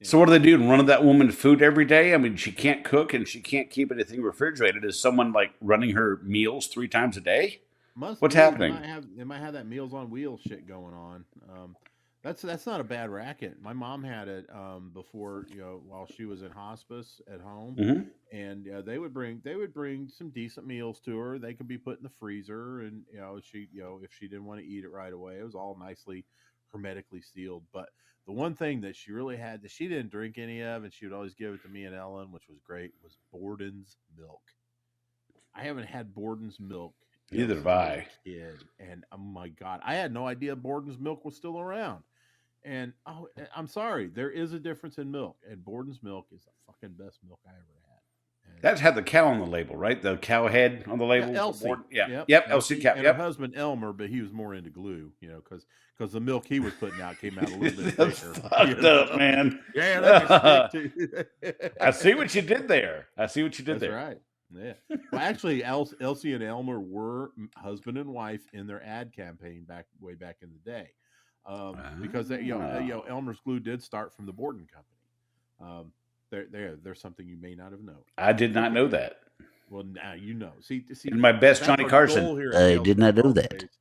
Speaker 3: So what do they do? Running that woman food every day? I mean, she can't cook and she can't keep anything refrigerated. Is someone like running her meals 3 times a day?
Speaker 2: Must
Speaker 3: What's
Speaker 2: be.
Speaker 3: happening?
Speaker 2: They might have that Meals on Wheels shit going on. That's not a bad racket. My mom had it before, while she was in hospice at home,
Speaker 3: Hmm.
Speaker 2: and they would bring some decent meals to her. They could be put in the freezer, and she if she didn't want to eat it right away, it was all nicely hermetically sealed. But the one thing that she really had that she didn't drink any of, and she would always give it to me and Ellen, which was great, was Borden's milk. I haven't had Borden's milk
Speaker 3: Neither have
Speaker 2: since I was
Speaker 3: I.
Speaker 2: a kid, and oh my God, I had no idea Borden's milk was still around. And I'm sorry, there is a difference in milk, and Borden's milk is the fucking best milk I ever had. And
Speaker 3: That's had the cow on the label, right? The cow head on the
Speaker 2: yeah,
Speaker 3: label.
Speaker 2: Elsie,
Speaker 3: Yeah.
Speaker 2: yep,
Speaker 3: Yep. LC
Speaker 2: Elsie,
Speaker 3: cow.
Speaker 2: and her
Speaker 3: Yep.
Speaker 2: husband Elmer, but he was more into glue, because the milk he was putting out came out a little bit
Speaker 3: That's
Speaker 2: thicker.
Speaker 3: fucked up, man.
Speaker 2: Yeah, that can stick to.
Speaker 3: I see what you did there.
Speaker 2: That's right. Yeah. Well, actually, Elsie and Elmer were husband and wife in their ad campaign way back in the day, because Elmer's Glue did start from the Borden Company. There's something you may not have known.
Speaker 3: I did not know that.
Speaker 2: Well, now you know. See,
Speaker 3: In my best
Speaker 2: that's
Speaker 3: Johnny
Speaker 2: our
Speaker 3: Carson.
Speaker 2: goal here at
Speaker 4: I
Speaker 2: Tales
Speaker 4: did
Speaker 2: from the
Speaker 4: not know
Speaker 2: Crawl
Speaker 4: that.
Speaker 2: Space.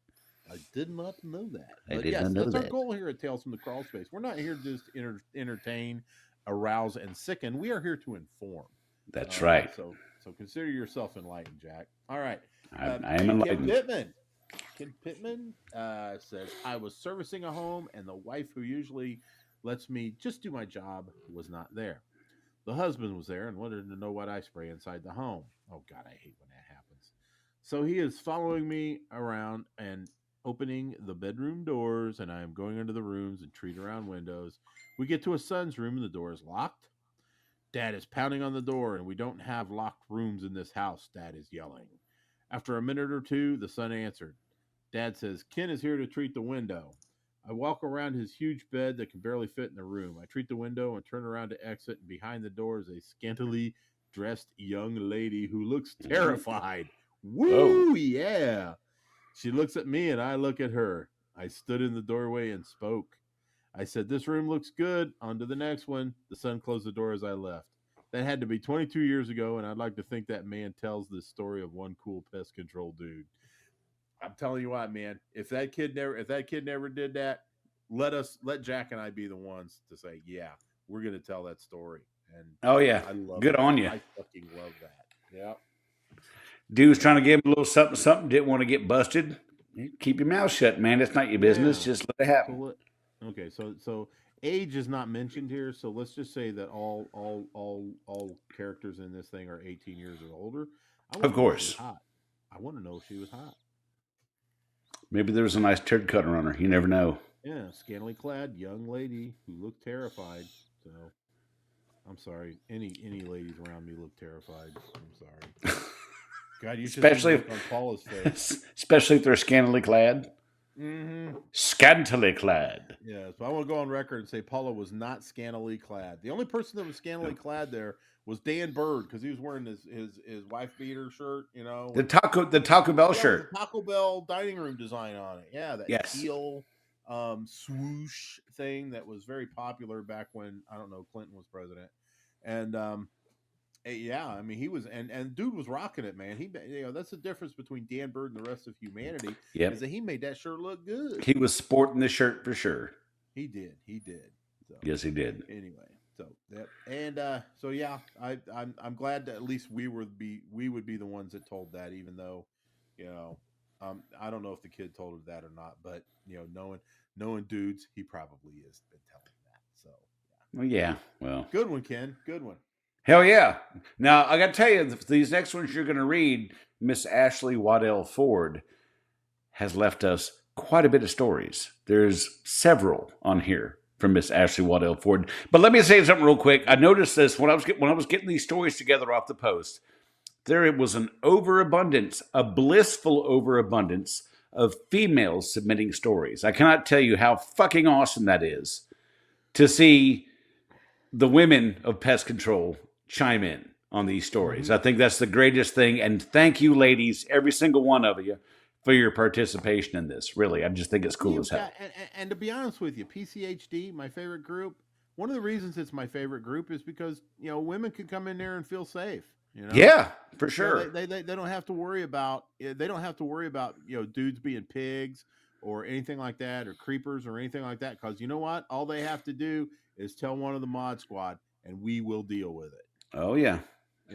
Speaker 2: I did not know that.
Speaker 4: I
Speaker 2: But
Speaker 4: did
Speaker 2: yes,
Speaker 4: not know
Speaker 2: that's our
Speaker 4: that.
Speaker 2: goal here at Tales from the Crawl Space. We're not here to just entertain, arouse, and sicken. We are here to inform.
Speaker 3: That's right.
Speaker 2: So consider yourself enlightened, Jack. All right.
Speaker 3: I am enlightened.
Speaker 2: Ken Pittman says, I was servicing a home, and the wife who usually lets me just do my job was not there. The husband was there and wanted to know what I spray inside the home. Oh, God, I hate when that happens. So he is following me around and opening the bedroom doors, and I am going into the rooms and treat around windows. We get to a son's room, and the door is locked. Dad is pounding on the door, and we don't have locked rooms in this house, Dad is yelling. After a minute or two, the son answered. Dad says, Ken is here to treat the window. I walk around his huge bed that can barely fit in the room. I treat the window and turn around to exit, and behind the door is a scantily dressed young lady who looks terrified. Woo, yeah. She looks at me, and I look at her. I stood in the doorway and spoke. I said, this room looks good. On to the next one. The son closed the door as I left. That had to be 22 years ago, and I'd like to think that man tells this story of one cool pest control dude. I'm telling you what, man. If that kid never did that, let Jack and I be the ones to say, yeah, we're gonna tell that story. And
Speaker 3: Oh yeah,
Speaker 2: I love
Speaker 3: good
Speaker 2: that.
Speaker 3: on you.
Speaker 2: I fucking love that. Yeah.
Speaker 3: Dude was trying to give him a little something, something. Didn't want to get busted. Keep your mouth shut, man. It's not your business.
Speaker 2: Yeah.
Speaker 3: Just let it happen.
Speaker 2: Okay, so age is not mentioned here, so let's just say that all characters in this thing are 18 years or older.
Speaker 3: Of course.
Speaker 2: I want to know if she was hot.
Speaker 3: Maybe there was a nice turd cutter on her. You never know.
Speaker 2: Yeah, scantily clad young lady who looked terrified. So, I'm sorry. Any ladies around me look terrified. I'm sorry. God, you should
Speaker 3: Especially
Speaker 2: see the look on Paula's face.
Speaker 3: Especially if they're scantily clad.
Speaker 2: Mm-hmm.
Speaker 3: Scantily clad.
Speaker 2: Yeah, so I want to go on record and say Paula was not scantily clad. The only person that was scantily clad there was Dan Bird, because he was wearing his wife beater shirt,
Speaker 3: The Taco Bell
Speaker 2: Yeah,
Speaker 3: shirt.
Speaker 2: the Taco Bell dining room design on it. Yeah, that
Speaker 3: Yes.
Speaker 2: teal swoosh thing that was very popular back when, I don't know, Clinton was president. And yeah, I mean, he was, and dude was rocking it, man. That's the difference between Dan Bird and the rest of humanity.
Speaker 3: Yep.
Speaker 2: Is that he made that shirt look good.
Speaker 3: He was sporting the shirt for sure.
Speaker 2: He did. So,
Speaker 3: Yes, he did.
Speaker 2: anyway, so yep, and so yeah, I'm glad that at least we would be the ones that told that, even though, I don't know if the kid told her that or not, but knowing dudes, he probably is been telling that. So
Speaker 3: Well, yeah. Well,
Speaker 2: good one, Ken. Good one.
Speaker 3: hell yeah. Now, I got to tell you, these next ones you're going to read, Miss Ashley Waddell Ford has left us quite a bit of stories. There's several on here from Miss Ashley Waddell Ford. But let me say something real quick. I noticed this when I was getting these stories together off the post. There was an overabundance, a blissful overabundance of females submitting stories. I cannot tell you how fucking awesome that is to see the women of pest control chime in on these stories. I think that's the greatest thing. And thank you, ladies, every single one of you, for your participation in this. Really, I just think it's cool as hell.
Speaker 2: And to be honest with you, PCHD, my favorite group. One of the reasons it's my favorite group is because women can come in there and feel safe.
Speaker 3: Yeah, for sure.
Speaker 2: They don't have to worry about dudes being pigs or anything like that, or creepers or anything like that. Because you know what? All they have to do is tell one of the mod squad, and we will deal with it.
Speaker 3: Oh yeah,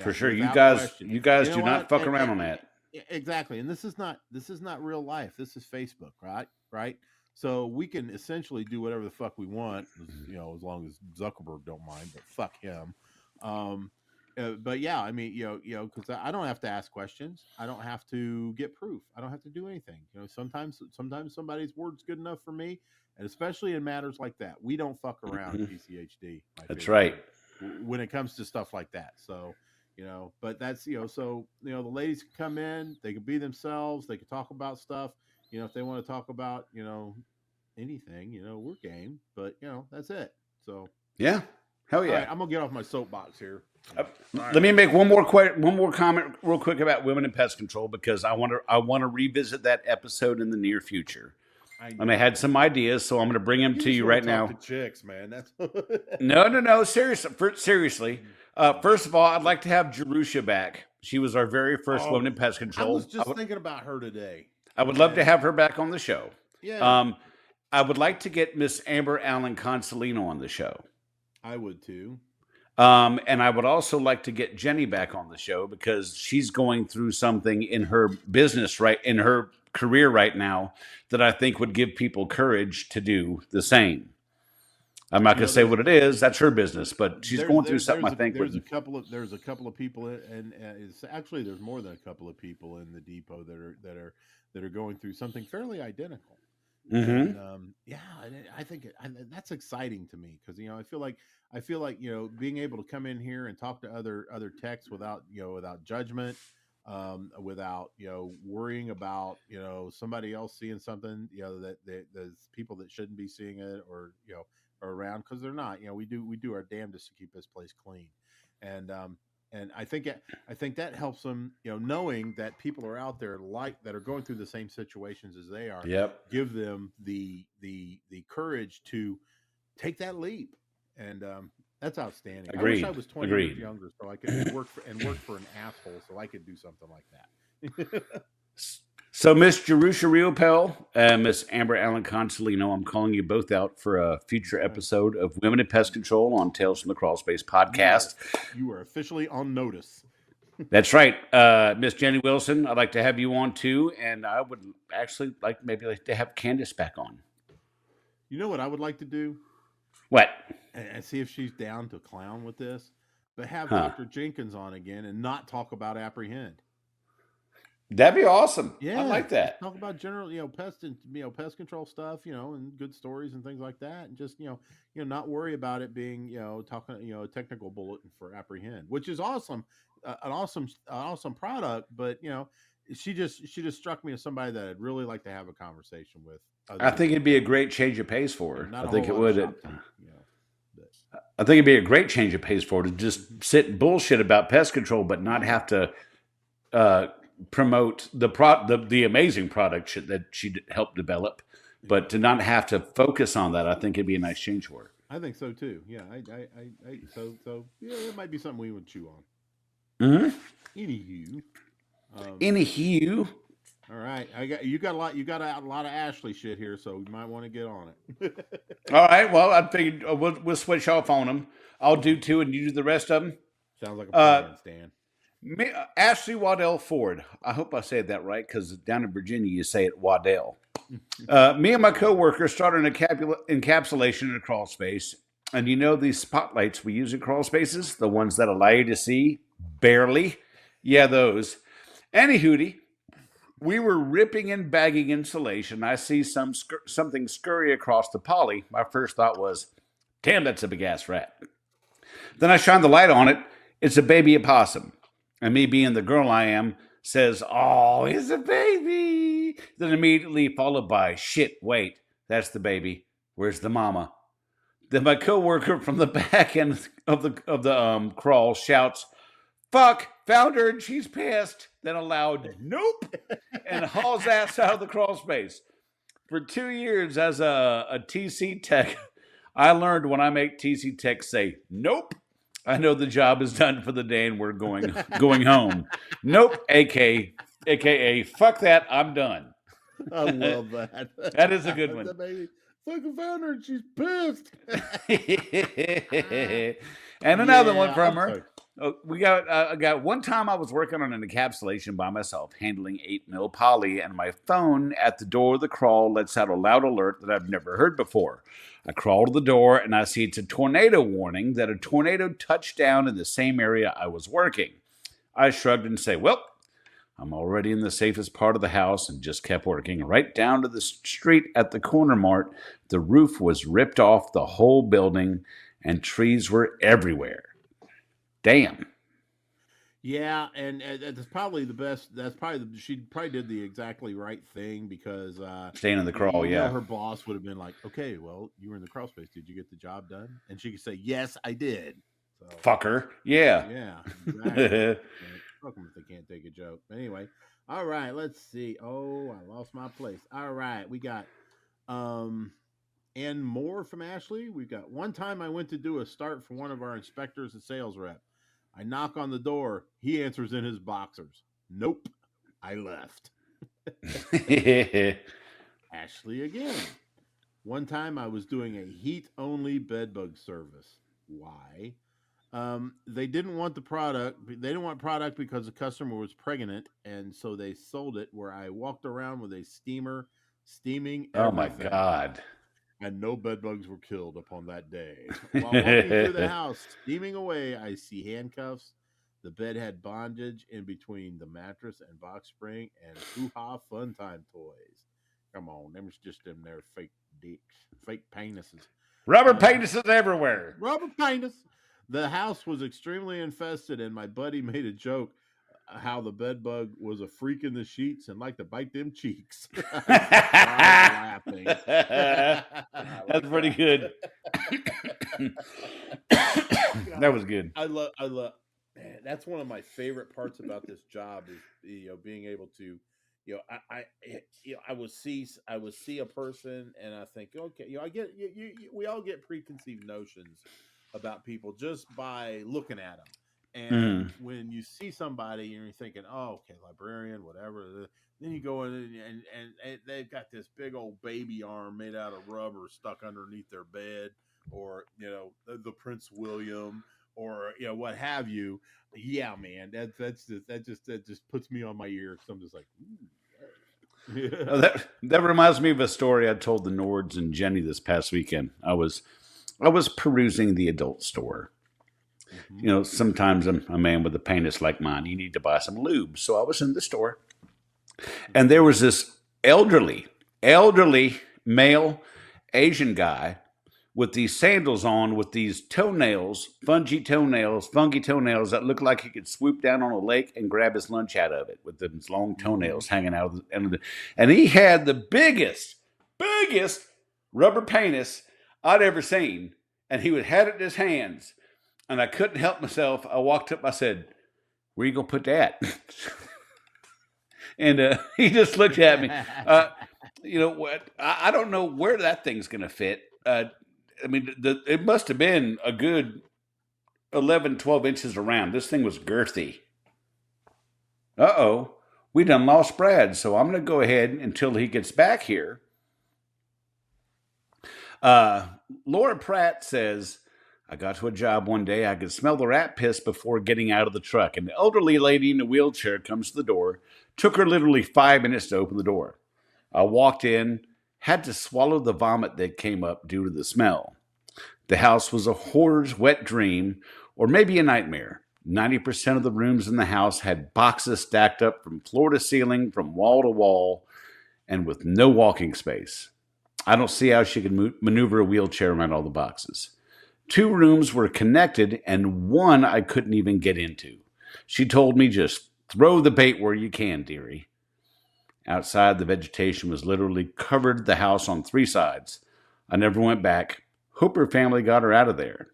Speaker 3: for sure. You
Speaker 2: without
Speaker 3: guys
Speaker 2: question.
Speaker 3: do not fuck around on that.
Speaker 2: Exactly. And this is not real life. This is Facebook, right? So we can essentially do whatever the fuck we want, as long as Zuckerberg don't mind, but fuck him. But yeah, I mean, because I don't have to ask questions. I don't have to get proof. I don't have to do anything. Sometimes somebody's word's good enough for me, and especially in matters like that, we don't fuck around at PCHD.
Speaker 3: That's right.
Speaker 2: When it comes to stuff like that. So, but that's, so, the ladies can come in, they can be themselves. They can talk about stuff, if they want to talk about, anything, we're game, but that's it. So
Speaker 3: yeah. Hell yeah.
Speaker 2: All right, I'm going to get off my soapbox here.
Speaker 3: Let me make one more comment real quick about women in pest control, because I want to revisit that episode in the near future. And I had some ideas, so I'm going to bring them to you right now.
Speaker 2: Chicks, man. That's
Speaker 3: No. Seriously. First of all, I'd like to have Jerusha back. She was our very first woman in pest control.
Speaker 2: I was just thinking about her today.
Speaker 3: I would love to have her back on the show.
Speaker 2: Yeah.
Speaker 3: I would like to get Miss Amber Allen Consolino on the show.
Speaker 2: I would too.
Speaker 3: And I would also like to get Jenny back on the show, because she's going through something in her business, in her career right now, that I think would give people courage to do the same. I'm not going to say what it is. That's her business, but she's going through something. I think
Speaker 2: there's a couple of people, and it's actually there's more than a couple of people in the depot that are going through something fairly identical.
Speaker 3: Mm-hmm.
Speaker 2: And, I think that's exciting to me, because I feel like being able to come in here and talk to other techs without judgment, without worrying about somebody else seeing something that there's people that shouldn't be seeing it, or are around, because they're not. We do our damnedest to keep this place clean, and I think that helps them, knowing that people are out there that are going through the same situations as they are.
Speaker 3: Yep.
Speaker 2: Give them the courage to take that leap, and that's outstanding.
Speaker 3: Agreed.
Speaker 2: I wish I was 20 years younger, so I could work for an asshole, so I could do something like that.
Speaker 3: So, Miss Jerusha Riopel and Miss Amber Allen Consolino, I'm calling you both out for a future episode of Women in Pest Control on Tales from the Crawl Space podcast.
Speaker 2: You are officially on notice.
Speaker 3: That's right. Miss Jenny Wilson, I'd like to have you on too, and I would actually like to have Candace back on.
Speaker 2: You know what I would like to do?
Speaker 3: What?
Speaker 2: And see if she's down to clown with this, but have Dr. Jenkins on again and not talk about apprehend.
Speaker 3: That'd be awesome.
Speaker 2: Yeah,
Speaker 3: I like that.
Speaker 2: Talk about general, pest control stuff, and good stories and things like that, and just not worry about it being talking a technical bulletin for apprehend, which is awesome, an awesome product. But she just struck me as somebody that I'd really like to have a conversation with.
Speaker 3: I think it'd be a great change of pace for her. I think it would. I think it'd be a great change of pace for her to just sit and bullshit about pest control, but not have to promote the amazing product that she helped develop, but to not have to focus on that. I think it'd be a nice change for her.
Speaker 2: I think so too. Yeah, so it might be something we would chew on.
Speaker 3: Mm-hmm. Anywho.
Speaker 2: All right, you got a lot of Ashley shit here, so you might want to get on it.
Speaker 3: All right, well, I figured we'll switch off on them. I'll do two, and you do the rest of them.
Speaker 2: Sounds like a plan, Stan.
Speaker 3: Ashley Waddell Ford. I hope I said that right, because down in Virginia you say it Waddell. Me and my coworker started an encapsulation in a crawl space, and these spotlights we use in crawl spaces, the ones that allow you to see barely. Yeah, those. Any hootie. We were ripping and bagging insulation. I see something scurry across the poly. My first thought was, damn, that's a big ass rat. Then I shine the light on it. It's a baby opossum. And me being the girl I am, says, oh, it's a baby. Then immediately followed by, shit, wait, that's the baby. Where's the mama? Then my coworker from the back end of the crawl shouts, fuck, found her and she's pissed. Then aloud, nope, and hauls ass out of the crawl space. For 2 years as a TC tech, I learned when I make TC tech say, nope, I know the job is done for the day and we're going home. Nope, aka fuck that, I'm done.
Speaker 2: I love that.
Speaker 3: That is a good one.
Speaker 2: The baby fucking found her and she's pissed.
Speaker 3: And another one
Speaker 2: Yeah,
Speaker 3: from
Speaker 2: I'm
Speaker 3: her.
Speaker 2: sorry.
Speaker 3: We got one time I was working on an encapsulation by myself, handling 8mm poly, and my phone at the door of the crawl lets out a loud alert that I've never heard before. I crawl to the door and I see it's a tornado warning that a tornado touched down in the same area I was working. I shrugged and say, well, I'm already in the safest part of the house, and just kept working. Right down to the street at the corner mart, the roof was ripped off the whole building and trees were everywhere. Damn.
Speaker 2: Yeah, and that's probably the best. She probably did the exactly right thing because
Speaker 3: Staying in the crawl,
Speaker 2: you know,
Speaker 3: yeah.
Speaker 2: her boss would have been like, "Okay, well, you were in the crawl space. Did you get the job done?" And she could say, "Yes, I did." So,
Speaker 3: Fucker. Yeah.
Speaker 2: yeah, exactly. Fuck them if they can't take a joke. But anyway, all right. Let's see. Oh, I lost my place. All right, we got and more from Ashley. We've got one time I went to do a start for one of our inspectors and sales rep. I knock on the door. He answers in his boxers. Nope, I left. Ashley again. One time I was doing a heat-only bedbug service. Why? They didn't want the product. They didn't want product because the customer was pregnant, and so they sold it. Where I walked around with a steamer, steaming.
Speaker 3: Oh my
Speaker 2: everything.
Speaker 3: God.
Speaker 2: And no bedbugs were killed upon that day. While walking through the house, steaming away, I see handcuffs. The bed had bondage in between the mattress and box spring, and hoo-ha fun time toys. Come on, them was just them there fake dicks, fake penises.
Speaker 3: Rubber penises everywhere.
Speaker 2: Rubber penis. The house was extremely infested, and my buddy made a joke how the bed bug was a freak in the sheets and liked to bite them cheeks. I was laughing.
Speaker 3: That's pretty good. That was good.
Speaker 2: I love. Man, that's one of my favorite parts about this job is being able to, I would see a person and I think, okay, I get we all get preconceived notions about people just by looking at them. And when you see somebody and you're thinking, oh, okay, librarian, whatever, then you go in and they've got this big old baby arm made out of rubber stuck underneath their bed, or the Prince William, or what have you. Yeah, man, that just puts me on my ear. So I'm just like,
Speaker 3: Oh, that reminds me of a story I told the Nords and Jenny this past weekend. I was perusing the adult store. Sometimes a man with a penis like mine, you need to buy some lube. So I was in the store, and there was this elderly male Asian guy with these sandals on, with these funky toenails that look like he could swoop down on a lake and grab his lunch out of it, with his long toenails hanging out of the end of the. And he had the biggest rubber penis I'd ever seen, and he had it in his hands. And I couldn't help myself. I walked up. I said, "Where you gonna put that?" And he just looked at me. You know what? I don't know where that thing's gonna fit. I mean, it must have been a good 11, 12 inches around. This thing was girthy. Uh-oh. We done lost Brad, so I'm gonna go ahead until he gets back here. Laura Pratt says, I got to a job one day. I could smell the rat piss before getting out of the truck. An elderly lady in a wheelchair comes to the door. Took her literally 5 minutes to open the door. I walked in, had to swallow the vomit that came up due to the smell. The house was a hoarder's wet dream, or maybe a nightmare. 90% of the rooms in the house had boxes stacked up from floor to ceiling, from wall to wall, and with no walking space. I don't see how she could maneuver a wheelchair around all the boxes. 2 rooms were connected, and one I couldn't even get into. She told me, just throw the bait where you can, dearie. Outside, the vegetation was literally covered the house on 3 sides. I never went back. Hope her family got her out of there.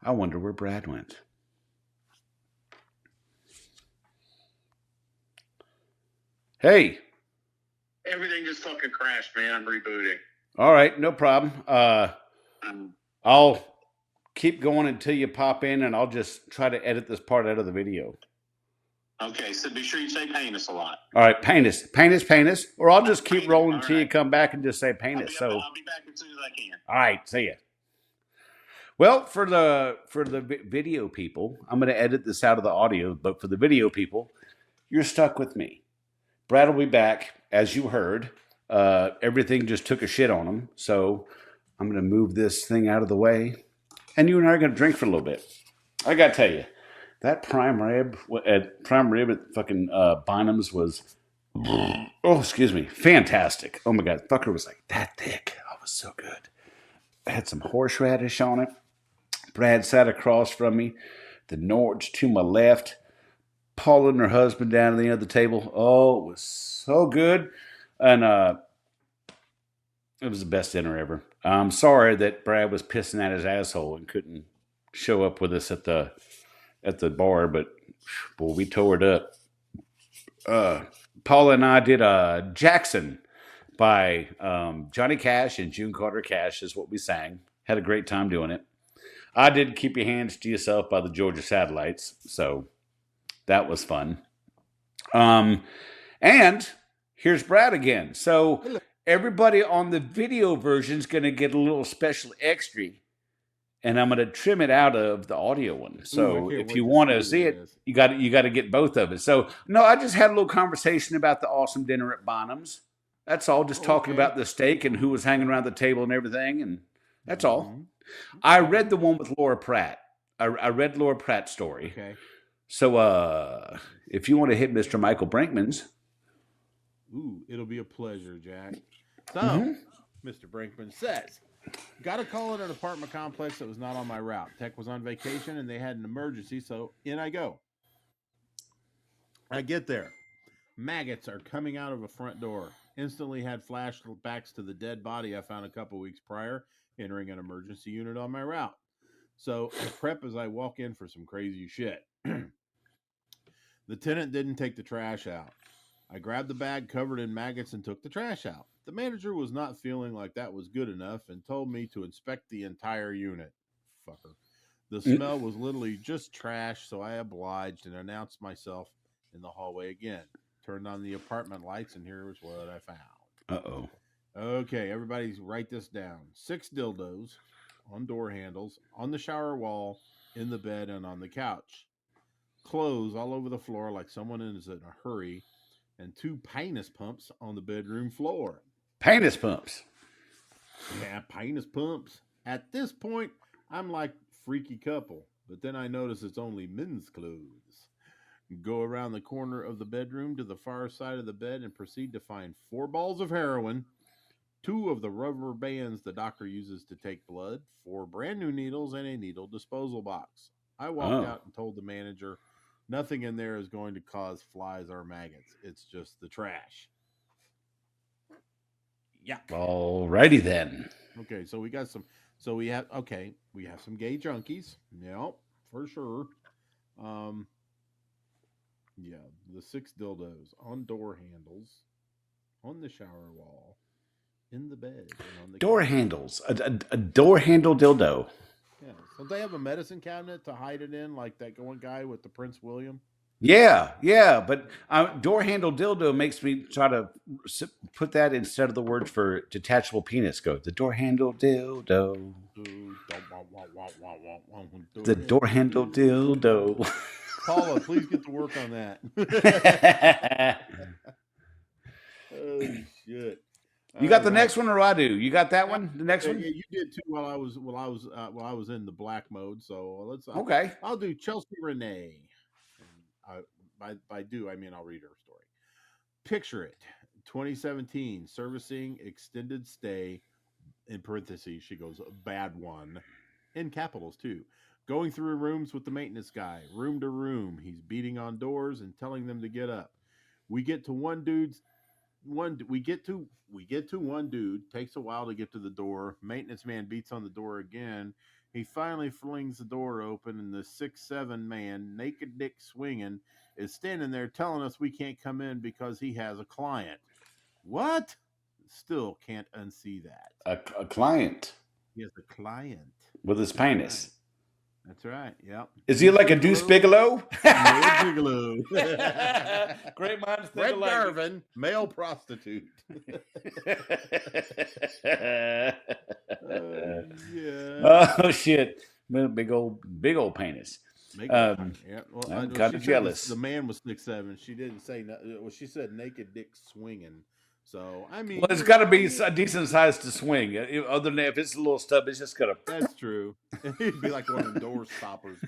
Speaker 3: I wonder where Brad went. Hey.
Speaker 4: Everything just fucking crashed, man. I'm rebooting.
Speaker 3: All right, no problem. I'll keep going until you pop in, and I'll just try to edit this part out of the video.
Speaker 4: Okay, so be sure you say penis a lot.
Speaker 3: All right, penis, or I'll just keep rolling until you come back and just say penis.
Speaker 4: I'll be back as soon as I can.
Speaker 3: All right, see ya. Well, for the video people, I'm going to edit this out of the audio, but for the video people, you're stuck with me. Brad will be back, as you heard. Everything just took a shit on him, so I'm going to move this thing out of the way, and you and I are going to drink for a little bit. I got to tell you, that prime rib at fucking Bynum's was, oh, excuse me, fantastic. Oh my God, the fucker was like that thick. Oh, it was so good. It had some horseradish on it. Brad sat across from me. The Norge to my left. Paula and her husband down at the end of the table. Oh, it was so good. And it was the best dinner ever. I'm sorry that Brad was pissing at his asshole and couldn't show up with us at the bar, but boy, we tore it up. Paula and I did Jackson by Johnny Cash and June Carter Cash is what we sang. Had a great time doing it. I did Keep Your Hands to Yourself by the Georgia Satellites, so that was fun. And here's Brad again. So everybody on the video version is going to get a little special extra, and I'm going to trim it out of the audio one. So if you want to see it, you got to get both of it. So no, I just had a little conversation about the awesome dinner at Bonham's. That's all. Just talking about the steak and who was hanging around the table and everything, and that's all. I read the one with Laura Pratt. I read Laura Pratt's story.
Speaker 2: Okay.
Speaker 3: So if you want to hit Mr. Michael Brinkman's.
Speaker 2: Ooh, it'll be a pleasure, Jack. So, Mr. Brinkman says, got a call at an apartment complex that was not on my route. Tech was on vacation and they had an emergency, so in I go. I get there. Maggots are coming out of a front door. Instantly had flashbacks to the dead body I found a couple weeks prior, entering an emergency unit on my route. So I prep as I walk in for some crazy shit. The tenant didn't take the trash out. I grabbed the bag covered in maggots and took the trash out. The manager was not feeling like that was good enough and told me to inspect the entire unit. Fucker. The smell was literally just trash, so I obliged and announced myself in the hallway again. Turned on the apartment lights, and here was what I found.
Speaker 3: Uh-oh.
Speaker 2: Okay, everybody write this down. 6 dildos on door handles, on the shower wall, in the bed, and on the couch. Clothes all over the floor like someone is in a hurry, and 2 penis pumps on the bedroom floor.
Speaker 3: Penis pumps.
Speaker 2: Yeah, penis pumps. At this point, I'm like freaky couple, but then I notice it's only men's clothes. Go around the corner of the bedroom to the far side of the bed and proceed to find 4 balls of heroin, 2 of the rubber bands the doctor uses to take blood, 4 brand new needles, and a needle disposal box. I walked out and told the manager, nothing in there is going to cause flies or maggots. It's just the trash. Yuck.
Speaker 3: Alrighty then.
Speaker 2: Okay, so we got some. So we have some gay junkies. Yep, for sure. Yeah, the 6 dildos on door handles, on the shower wall, in the bed, and on the
Speaker 3: door handles. A door handle dildo.
Speaker 2: Yeah. So they have a medicine cabinet to hide it in, like that one guy with the Prince William.
Speaker 3: Yeah, but door handle dildo makes me try to put that instead of the word for detachable penis. Go the door handle dildo. The door handle dildo.
Speaker 2: Paula, please get to work on that. Oh shit!
Speaker 3: You got the
Speaker 2: All
Speaker 3: next
Speaker 2: right.
Speaker 3: one, or I do? You got that one? The next
Speaker 2: Yeah,
Speaker 3: one?
Speaker 2: you did too while I was in the black mode. So let's.
Speaker 3: Okay.
Speaker 2: I'll do Chelsea Renee. And by do I mean I'll read her story. Picture it. 2017 servicing extended stay in parentheses. She goes bad one in capitals too. Going through rooms with the maintenance guy, room to room. He's beating on doors and telling them to get up. We get to one dude's one we get to one dude. Takes a while to get to the door. Maintenance man beats on the door again. He finally flings the door open, and the 6'7" man, naked dick swinging, is standing there telling us we can't come in because he has a client. What? Still can't unsee that.
Speaker 3: A client
Speaker 2: He has a client.
Speaker 3: with his penis.
Speaker 2: That's right. Yep.
Speaker 3: Is he like a Deuce Bigelow?
Speaker 2: Male Bigelow.
Speaker 3: Great minds think
Speaker 2: Fred
Speaker 3: alike.
Speaker 2: Garvin, male prostitute. Yeah.
Speaker 3: Oh shit! Big old penis.
Speaker 2: Make
Speaker 3: Yeah,
Speaker 2: well,
Speaker 3: I'm
Speaker 2: she
Speaker 3: kinda
Speaker 2: said
Speaker 3: jealous.
Speaker 2: The man was 6'7". She didn't say well. She said naked dick swinging. So I mean,
Speaker 3: Well, it's got to be a decent size to swing. Other than that, if it's a little stub, it's just gonna.
Speaker 2: That's true. He'd be like one of the door stoppers.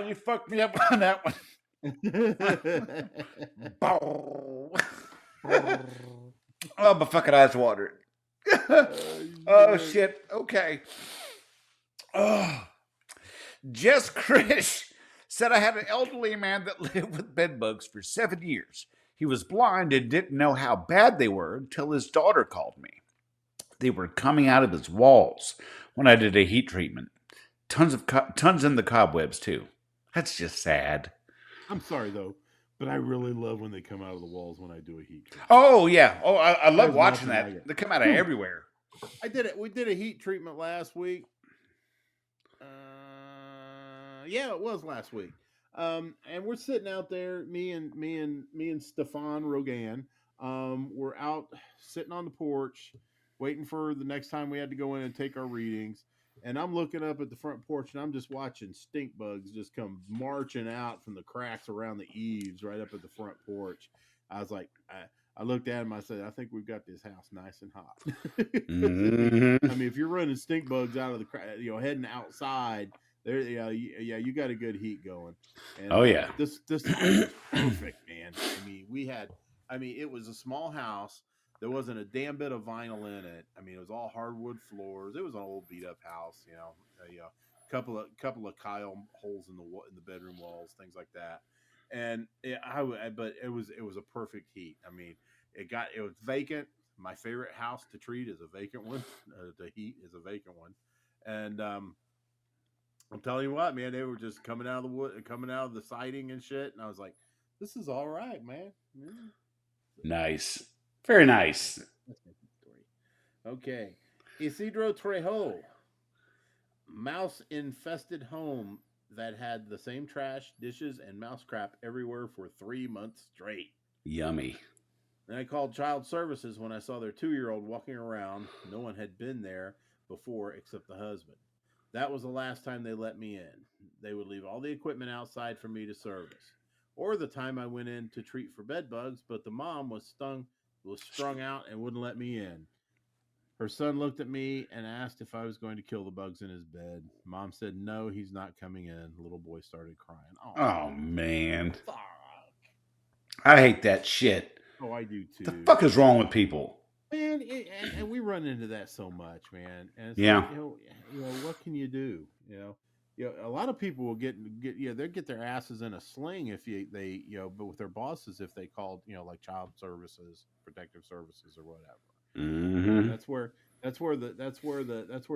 Speaker 3: You fucked me up on that one. Oh, my fucking eyes watered. Oh shit. Okay. Oh. Jess Krish said I had an elderly man that lived with bed bugs for 7 years. He was blind and didn't know how bad they were until his daughter called me. They were coming out of his walls when I did a heat treatment. Tons in the cobwebs too. That's just sad.
Speaker 2: I'm sorry though, but I really love when they come out of the walls when I do a heat treatment.
Speaker 3: Oh yeah. Oh, I love
Speaker 2: There's
Speaker 3: watching
Speaker 2: nothing
Speaker 3: that.
Speaker 2: like it.
Speaker 3: They come out of everywhere.
Speaker 2: I did it. We did a heat treatment last week. Yeah, it was last week. And we're sitting out there, me and Stefan Rogan. We're out sitting on the porch, waiting for the next time we had to go in and take our readings. And I'm looking up at the front porch, and I'm just watching stink bugs just come marching out from the cracks around the eaves right up at the front porch. I was like, I looked at him. I said, I think we've got this house nice and hot.
Speaker 3: Mm-hmm.
Speaker 2: I mean, if you're running stink bugs out of the, heading outside, there, you got a good heat going. And,
Speaker 3: Oh yeah.
Speaker 2: this house was perfect, man. It was a small house. There wasn't a damn bit of vinyl in it. I mean, it was all hardwood floors. It was an old beat up house, couple of Kyle holes in the bedroom walls, things like that. And but it was a perfect heat. I mean, it was vacant. My favorite house to treat is a vacant one. To heat is a vacant one. And I'm telling you what, man, they were just coming out of the wood, coming out of the siding and shit. And I was like, this is all right, man.
Speaker 3: Nice. Very nice.
Speaker 2: That's my story. Okay. Isidro Trejo. Mouse-infested home that had the same trash, dishes, and mouse crap everywhere for 3 months straight.
Speaker 3: Yummy.
Speaker 2: Then I called child services when I saw their 2-year-old walking around. No one had been there before except the husband. That was the last time they let me in. They would leave all the equipment outside for me to service. Or the time I went in to treat for bed bugs, but the mom was strung out and wouldn't let me in. Her son looked at me and asked if I was going to kill the bugs in his bed. Mom said, no, he's not coming in. The little boy started crying.
Speaker 3: Oh man.
Speaker 2: Fuck.
Speaker 3: I hate that shit.
Speaker 2: Oh, I do too.
Speaker 3: The fuck is wrong with people?
Speaker 2: Man, and we run into that so much, man. And it's
Speaker 3: Yeah.
Speaker 2: like, what can you do? A lot of people will get they'll get their asses in a sling if but with their bosses if they called like child services, protective services, or whatever.
Speaker 3: Mm-hmm.
Speaker 2: That's where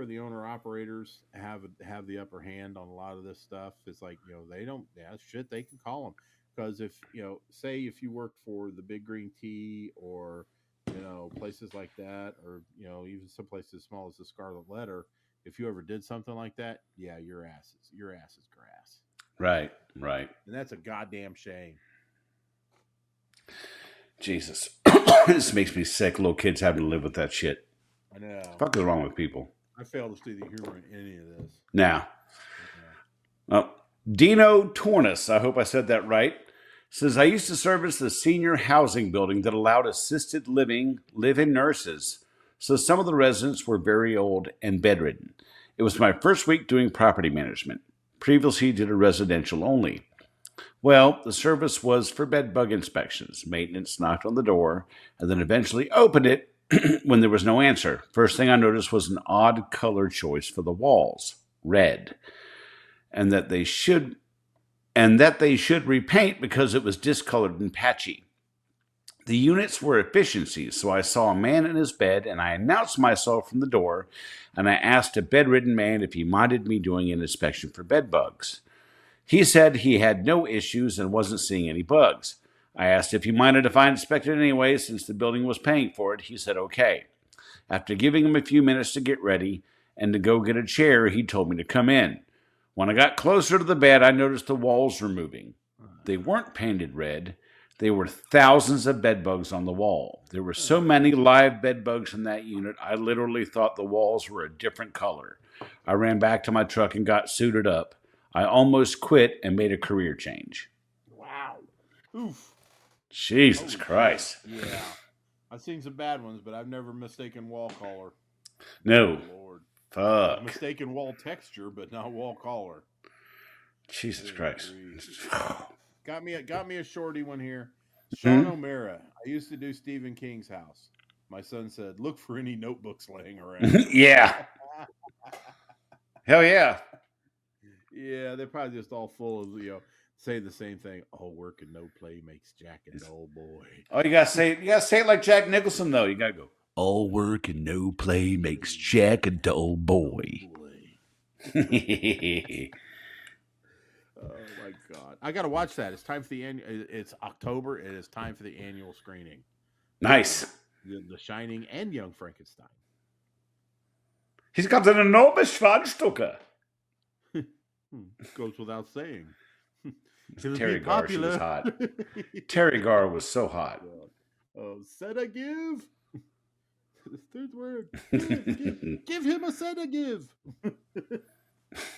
Speaker 2: the owner operators have the upper hand on a lot of this stuff. It's like they don't shit, they can call them because if say if you work for the Big Green Tea or places like that, or even some places as small as the Scarlet Letter, if you ever did something like that, yeah, your ass is grass.
Speaker 3: Right.
Speaker 2: And that's a goddamn shame.
Speaker 3: Jesus. This makes me sick. Little kids having to live with that shit.
Speaker 2: I know.
Speaker 3: Fuck is wrong with people?
Speaker 2: I fail to see the humor in any of this.
Speaker 3: Now. Oh, Dino Tornus, I hope I said that right, says, I used to service the senior housing building that allowed assisted living live-in nurses, so some of the residents were very old and bedridden. It was my first week doing property management. Previously did a residential only. Well, the service was for bed bug inspections. Maintenance knocked on the door and then eventually opened it when there was no answer. First thing I noticed was an odd color choice for the walls, red, and that they should repaint because it was discolored and patchy. The units were efficiencies, so I saw a man in his bed and I announced myself from the door and I asked a bedridden man if he minded me doing an inspection for bed bugs. He said he had no issues and wasn't seeing any bugs. I asked if he minded if I inspected anyway since the building was paying for it. He said okay. After giving him a few minutes to get ready and to go get a chair, he told me to come in. When I got closer to the bed, I noticed the walls were moving. They weren't painted red. There were thousands of bed bugs on the wall. There were so many live bed bugs in that unit, I literally thought the walls were a different color. I ran back to my truck and got suited up. I almost quit and made a career change.
Speaker 2: Wow. Oof.
Speaker 3: Jesus
Speaker 2: Holy
Speaker 3: Christ.
Speaker 2: shit. Yeah. I've seen some bad ones, but I've never mistaken wall color.
Speaker 3: No.
Speaker 2: Oh, Lord.
Speaker 3: Fuck.
Speaker 2: Mistaken wall texture, but not wall color.
Speaker 3: Jesus Christ.
Speaker 2: Got me a shorty one here. Sean O'Mara. I used to do Stephen King's house. My son said, look for any notebooks laying around.
Speaker 3: Yeah. Hell yeah.
Speaker 2: Yeah, they're probably just all full of, say the same thing. All work and no play makes Jack a dull boy.
Speaker 3: Oh, you gotta say it like Jack Nicholson though. You gotta go. All work and no play makes Jack a dull boy.
Speaker 2: Oh my God! I gotta watch that. It's time for the It's October. It is time for the annual screening.
Speaker 3: Nice.
Speaker 2: The Shining and Young Frankenstein.
Speaker 3: He's got an enormous Schwanzstücke.
Speaker 2: Goes without saying.
Speaker 3: Terry Garr, she was hot. Terry Garr was so hot.
Speaker 2: Oh, sedative. The third word. Give him a sedative.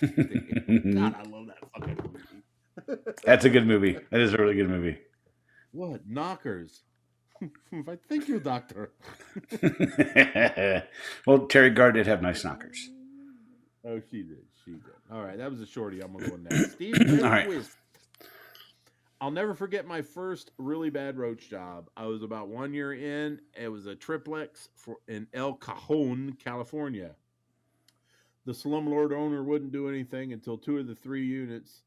Speaker 2: God, I love that fucking movie.
Speaker 3: That's a good movie. That is a really good movie.
Speaker 2: What? Knockers. I thank you, doctor.
Speaker 3: Well, Terry Garr did have nice knockers.
Speaker 2: Oh, she did. She did. All right, that was a shorty. I'm going to go next. Steve
Speaker 3: All right.
Speaker 2: Quiz. I'll never forget my first really bad roach job. I was about 1 year in. It was a triplex in El Cajon, California. The slumlord owner wouldn't do anything until 2 of the 3 units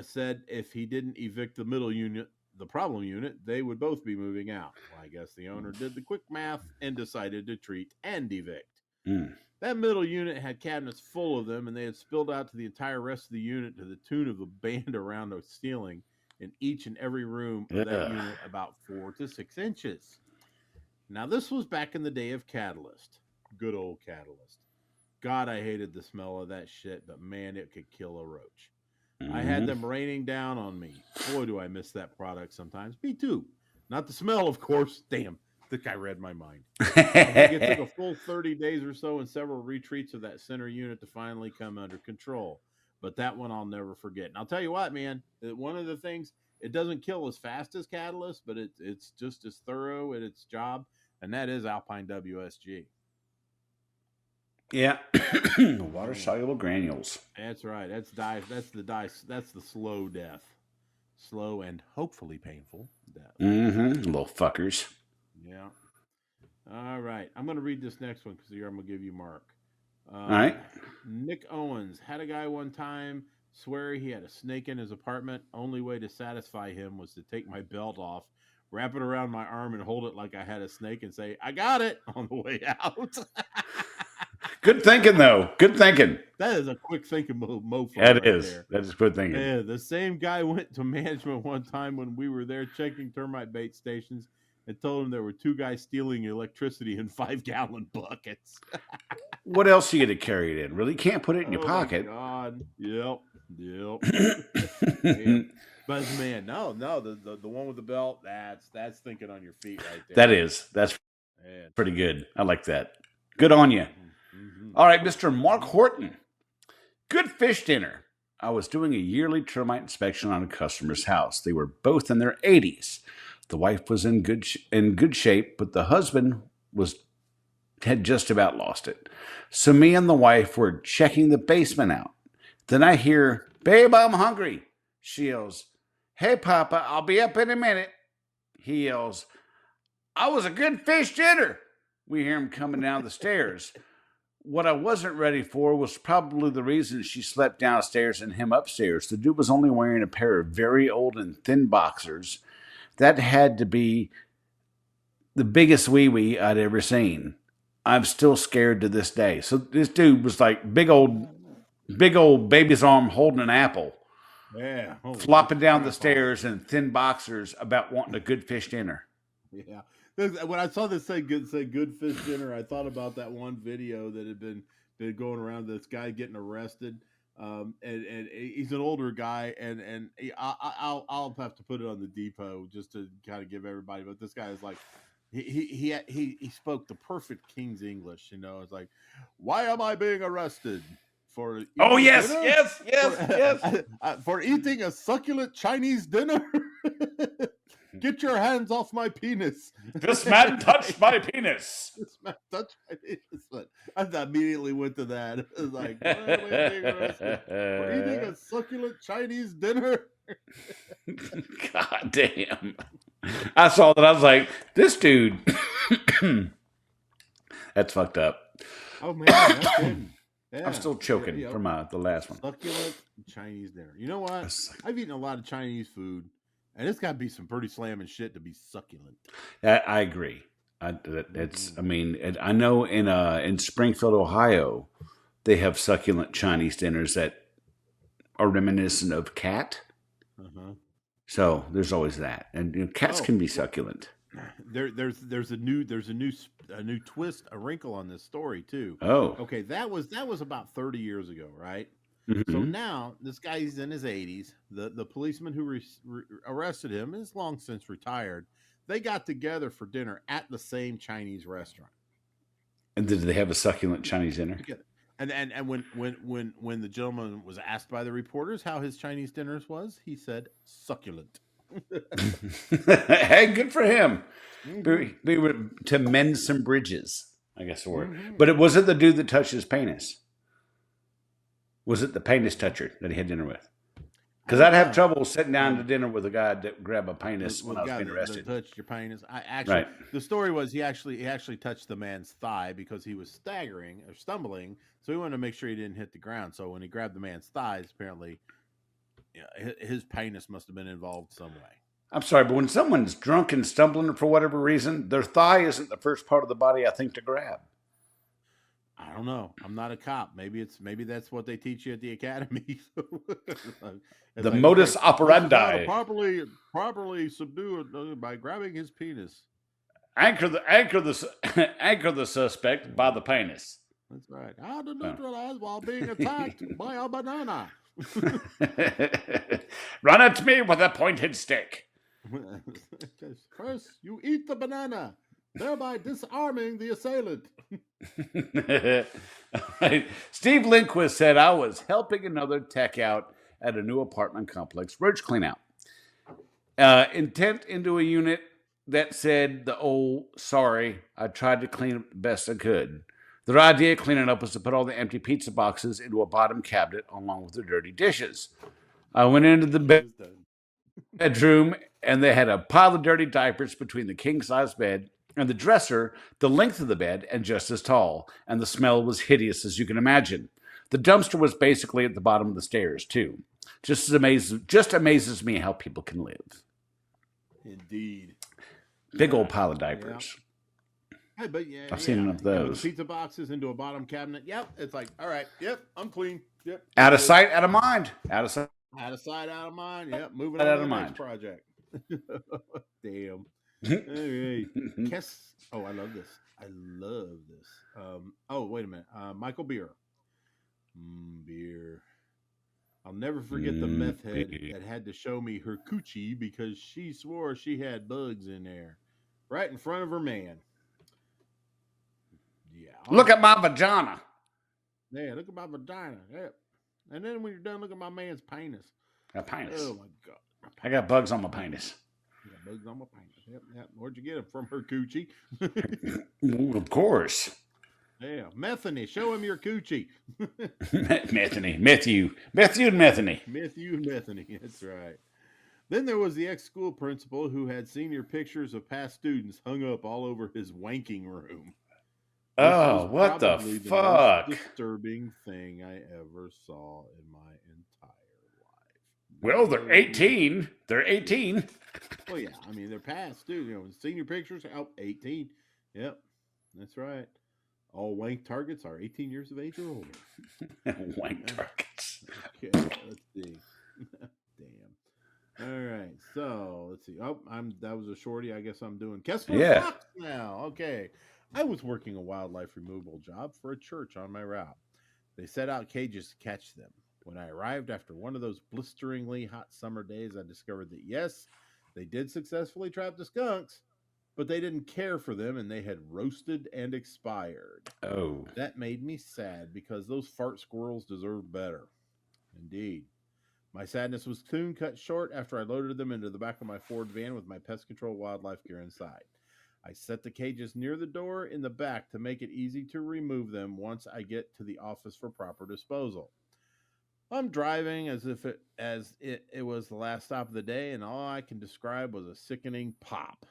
Speaker 2: said if he didn't evict the middle unit, the problem unit, they would both be moving out. Well, I guess the owner did the quick math and decided to treat and evict. That middle unit had cabinets full of them, and they had spilled out to the entire rest of the unit to the tune of a band around the ceiling in each and every room of that unit about 4 to 6 inches. Now, this was back in the day of Catalyst. Good old Catalyst. God, I hated the smell of that shit, but man, it could kill a roach. I had them raining down on me. Boy, do I miss that product sometimes. Me too. Not the smell, of course. Damn, the guy read my mind. I think it took a full 30 days or so and several retreats of that center unit to finally come under control. But that one I'll never forget. And I'll tell you what, man, one of the things, it doesn't kill as fast as Catalyst, but it's just as thorough at its job, and that is Alpine WSG.
Speaker 3: Yeah. Water soluble granules.
Speaker 2: That's right. That's the slow death. Slow and hopefully painful death.
Speaker 3: Little fuckers.
Speaker 2: Yeah. All right. I'm going to read this next one because here I'm going to give you Mark.
Speaker 3: All right.
Speaker 2: Nick Owens had a guy one time swear he had a snake in his apartment. Only way to satisfy him was to take my belt off, wrap it around my arm, and hold it like I had a snake and say, I got it on the way out.
Speaker 3: Good thinking, though. Good thinking.
Speaker 2: That is a quick thinking mofo.
Speaker 3: That
Speaker 2: right
Speaker 3: is.
Speaker 2: there.
Speaker 3: That is good thinking.
Speaker 2: Yeah, the same guy went to management one time when we were there checking termite bait stations and told him there were 2 guys stealing electricity in 5-gallon buckets.
Speaker 3: What else are you going to carry it in? Really can't put it in your pocket.
Speaker 2: God. Yep. Yeah. But man, no, the one with the belt, that's thinking on your feet right there.
Speaker 3: That's
Speaker 2: Man.
Speaker 3: pretty good. I like that. Good on you.
Speaker 2: Mm-hmm.
Speaker 3: All right, Mr. Mark Horton. Good fish dinner. I was doing a yearly termite inspection on a customer's house. They were both in their 80s. The wife was in good shape, but the husband had just about lost it. So me and the wife were checking the basement out. Then I hear, "Babe, I'm hungry." She yells, "Hey, Papa, I'll be up in a minute." He yells, "I was a good fish dinner." We hear him coming down the stairs. What I wasn't ready for was probably the reason she slept downstairs and him upstairs. The dude was only wearing a pair of very old and thin boxers. That had to be the biggest wee-wee I'd ever seen. I'm still scared to this day. So this dude was like big old baby's arm holding an apple,
Speaker 2: Yeah.
Speaker 3: flopping down the stairs in thin boxers about wanting a good fish dinner.
Speaker 2: Yeah. When I saw this say good fish dinner, I thought about that one video that had been going around. This guy getting arrested, and he's an older guy, and I'll have to put it on the depot just to kind of give everybody. But this guy is like, he spoke the perfect King's English. You know, it's like, "Why am I being arrested for?"
Speaker 3: Oh,
Speaker 2: eating
Speaker 3: yes,
Speaker 2: dinner?
Speaker 3: yes.
Speaker 2: For eating a succulent Chinese dinner. Get your hands off my penis.
Speaker 3: This man touched my penis.
Speaker 2: This man touched my penis. But I immediately went to that. It was like, why am I being arrested for eating a succulent Chinese dinner?
Speaker 3: God damn. I saw that. I was like, this dude. That's fucked up.
Speaker 2: Oh, man. That's good. Yeah.
Speaker 3: I'm still choking from the last one.
Speaker 2: Succulent Chinese dinner. You know what? I've eaten a lot of Chinese food, and it's got to be some pretty slamming shit to be succulent.
Speaker 3: I agree. I know in Springfield, Ohio, they have succulent Chinese dinners that are reminiscent of cat.
Speaker 2: Uh-huh.
Speaker 3: So there's always that, and cats can be succulent.
Speaker 2: There's a new twist, a wrinkle on this story too.
Speaker 3: Oh,
Speaker 2: okay, that was about 30 years ago, right?
Speaker 3: Mm-hmm.
Speaker 2: So now this guy's in his 80s. The policeman who arrested him is long since retired. They got together for dinner at the same Chinese restaurant.
Speaker 3: And did they have a succulent Chinese dinner?
Speaker 2: And when the gentleman was asked by the reporters how his Chinese dinners was, he said succulent.
Speaker 3: Hey, good for him.
Speaker 2: Mm-hmm.
Speaker 3: They were to mend some bridges, I guess the word. But it wasn't the dude that touched his penis. Was it the penis toucher that he had dinner with? Because I'd have trouble sitting down to dinner with a guy that grabbed a penis when I was being arrested.
Speaker 2: Touched your penis. Right. The story was he actually touched the man's thigh because he was staggering or stumbling, so he wanted to make sure he didn't hit the ground. So when he grabbed the man's thighs, apparently, his penis must have been involved some way.
Speaker 3: I'm sorry, but when someone's drunk and stumbling for whatever reason, their thigh isn't the first part of the body I think to grab.
Speaker 2: I don't know. I'm not a cop. Maybe that's what they teach you at the academy.
Speaker 3: The modus operandi.
Speaker 2: Properly subdue it by grabbing his penis.
Speaker 3: Anchor the suspect by the penis.
Speaker 2: That's right. How to neutralize while being attacked by a banana.
Speaker 3: Run at me with a pointed stick.
Speaker 2: First, you eat the banana, thereby disarming the assailant.
Speaker 3: Right. Steve Lindquist said, I was helping another tech out at a new apartment complex roach cleanout. Intent into a unit that said sorry, I tried to clean up the best I could. Their idea of cleaning up was to put all the empty pizza boxes into a bottom cabinet along with the dirty dishes. I went into the bedroom and they had a pile of dirty diapers between the king-size bed and the dresser, the length of the bed, and just as tall. And the smell was hideous, as you can imagine. The dumpster was basically at the bottom of the stairs, too. Just amazes me how people can live.
Speaker 2: Indeed.
Speaker 3: Big old pile of diapers.
Speaker 2: Yeah. Hey, but
Speaker 3: I've seen enough of those.
Speaker 2: Pizza boxes into a bottom cabinet. Yep. It's like, all right. Yep. I'm clean. Yep.
Speaker 3: Out of sight, out of mind.
Speaker 2: Out of sight, out of mind. Yep. Moving on to the next project. Damn. Hey, oh, I love this. Wait a minute. Michael Beer. Beer. I'll never forget the meth head that had to show me her coochie because she swore she had bugs in there, right in front of her man. Yeah.
Speaker 3: Look at my vagina.
Speaker 2: Yeah, look at my vagina. Yeah. And then when you're done, look at my man's penis.
Speaker 3: A penis.
Speaker 2: Oh my god.
Speaker 3: I got bugs on my penis.
Speaker 2: Yeah, bugs on my penis. Yep. Where'd you get them from? Her coochie.
Speaker 3: Well, of course.
Speaker 2: Yeah, Methany. Show him your coochie.
Speaker 3: Methany. Matthew and Methany.
Speaker 2: Matthew and Methany. That's right. Then there was the ex-school principal who had senior pictures of past students hung up all over his wanking room. This
Speaker 3: Oh,
Speaker 2: was
Speaker 3: what the
Speaker 2: probably
Speaker 3: fuck?
Speaker 2: most disturbing thing I ever saw in my entire life.
Speaker 3: Well, they're 18. They're 18.
Speaker 2: Well, yeah. I mean, they're past, dude. You know, senior pictures, 18. Yep. That's right. All wank targets are 18 years of age or older.
Speaker 3: Wank targets.
Speaker 2: Okay, let's see. Damn. All right. So let's see. Oh, that was a shorty. I guess I'm doing Kessler
Speaker 3: Yeah.
Speaker 2: Fox now. Okay. I was working a wildlife removal job for a church on my route. They set out cages to catch them. When I arrived after one of those blisteringly hot summer days, I discovered that yes, they did successfully trap the skunks, but they didn't care for them and they had roasted and expired.
Speaker 3: Oh.
Speaker 2: That made me sad because those fart squirrels deserve better. Indeed. My sadness was soon cut short after I loaded them into the back of my Ford van with my pest control wildlife gear inside. I set the cages near the door in the back to make it easy to remove them once I get to the office for proper disposal. I'm driving as if it was the last stop of the day, and all I can describe was a sickening pop.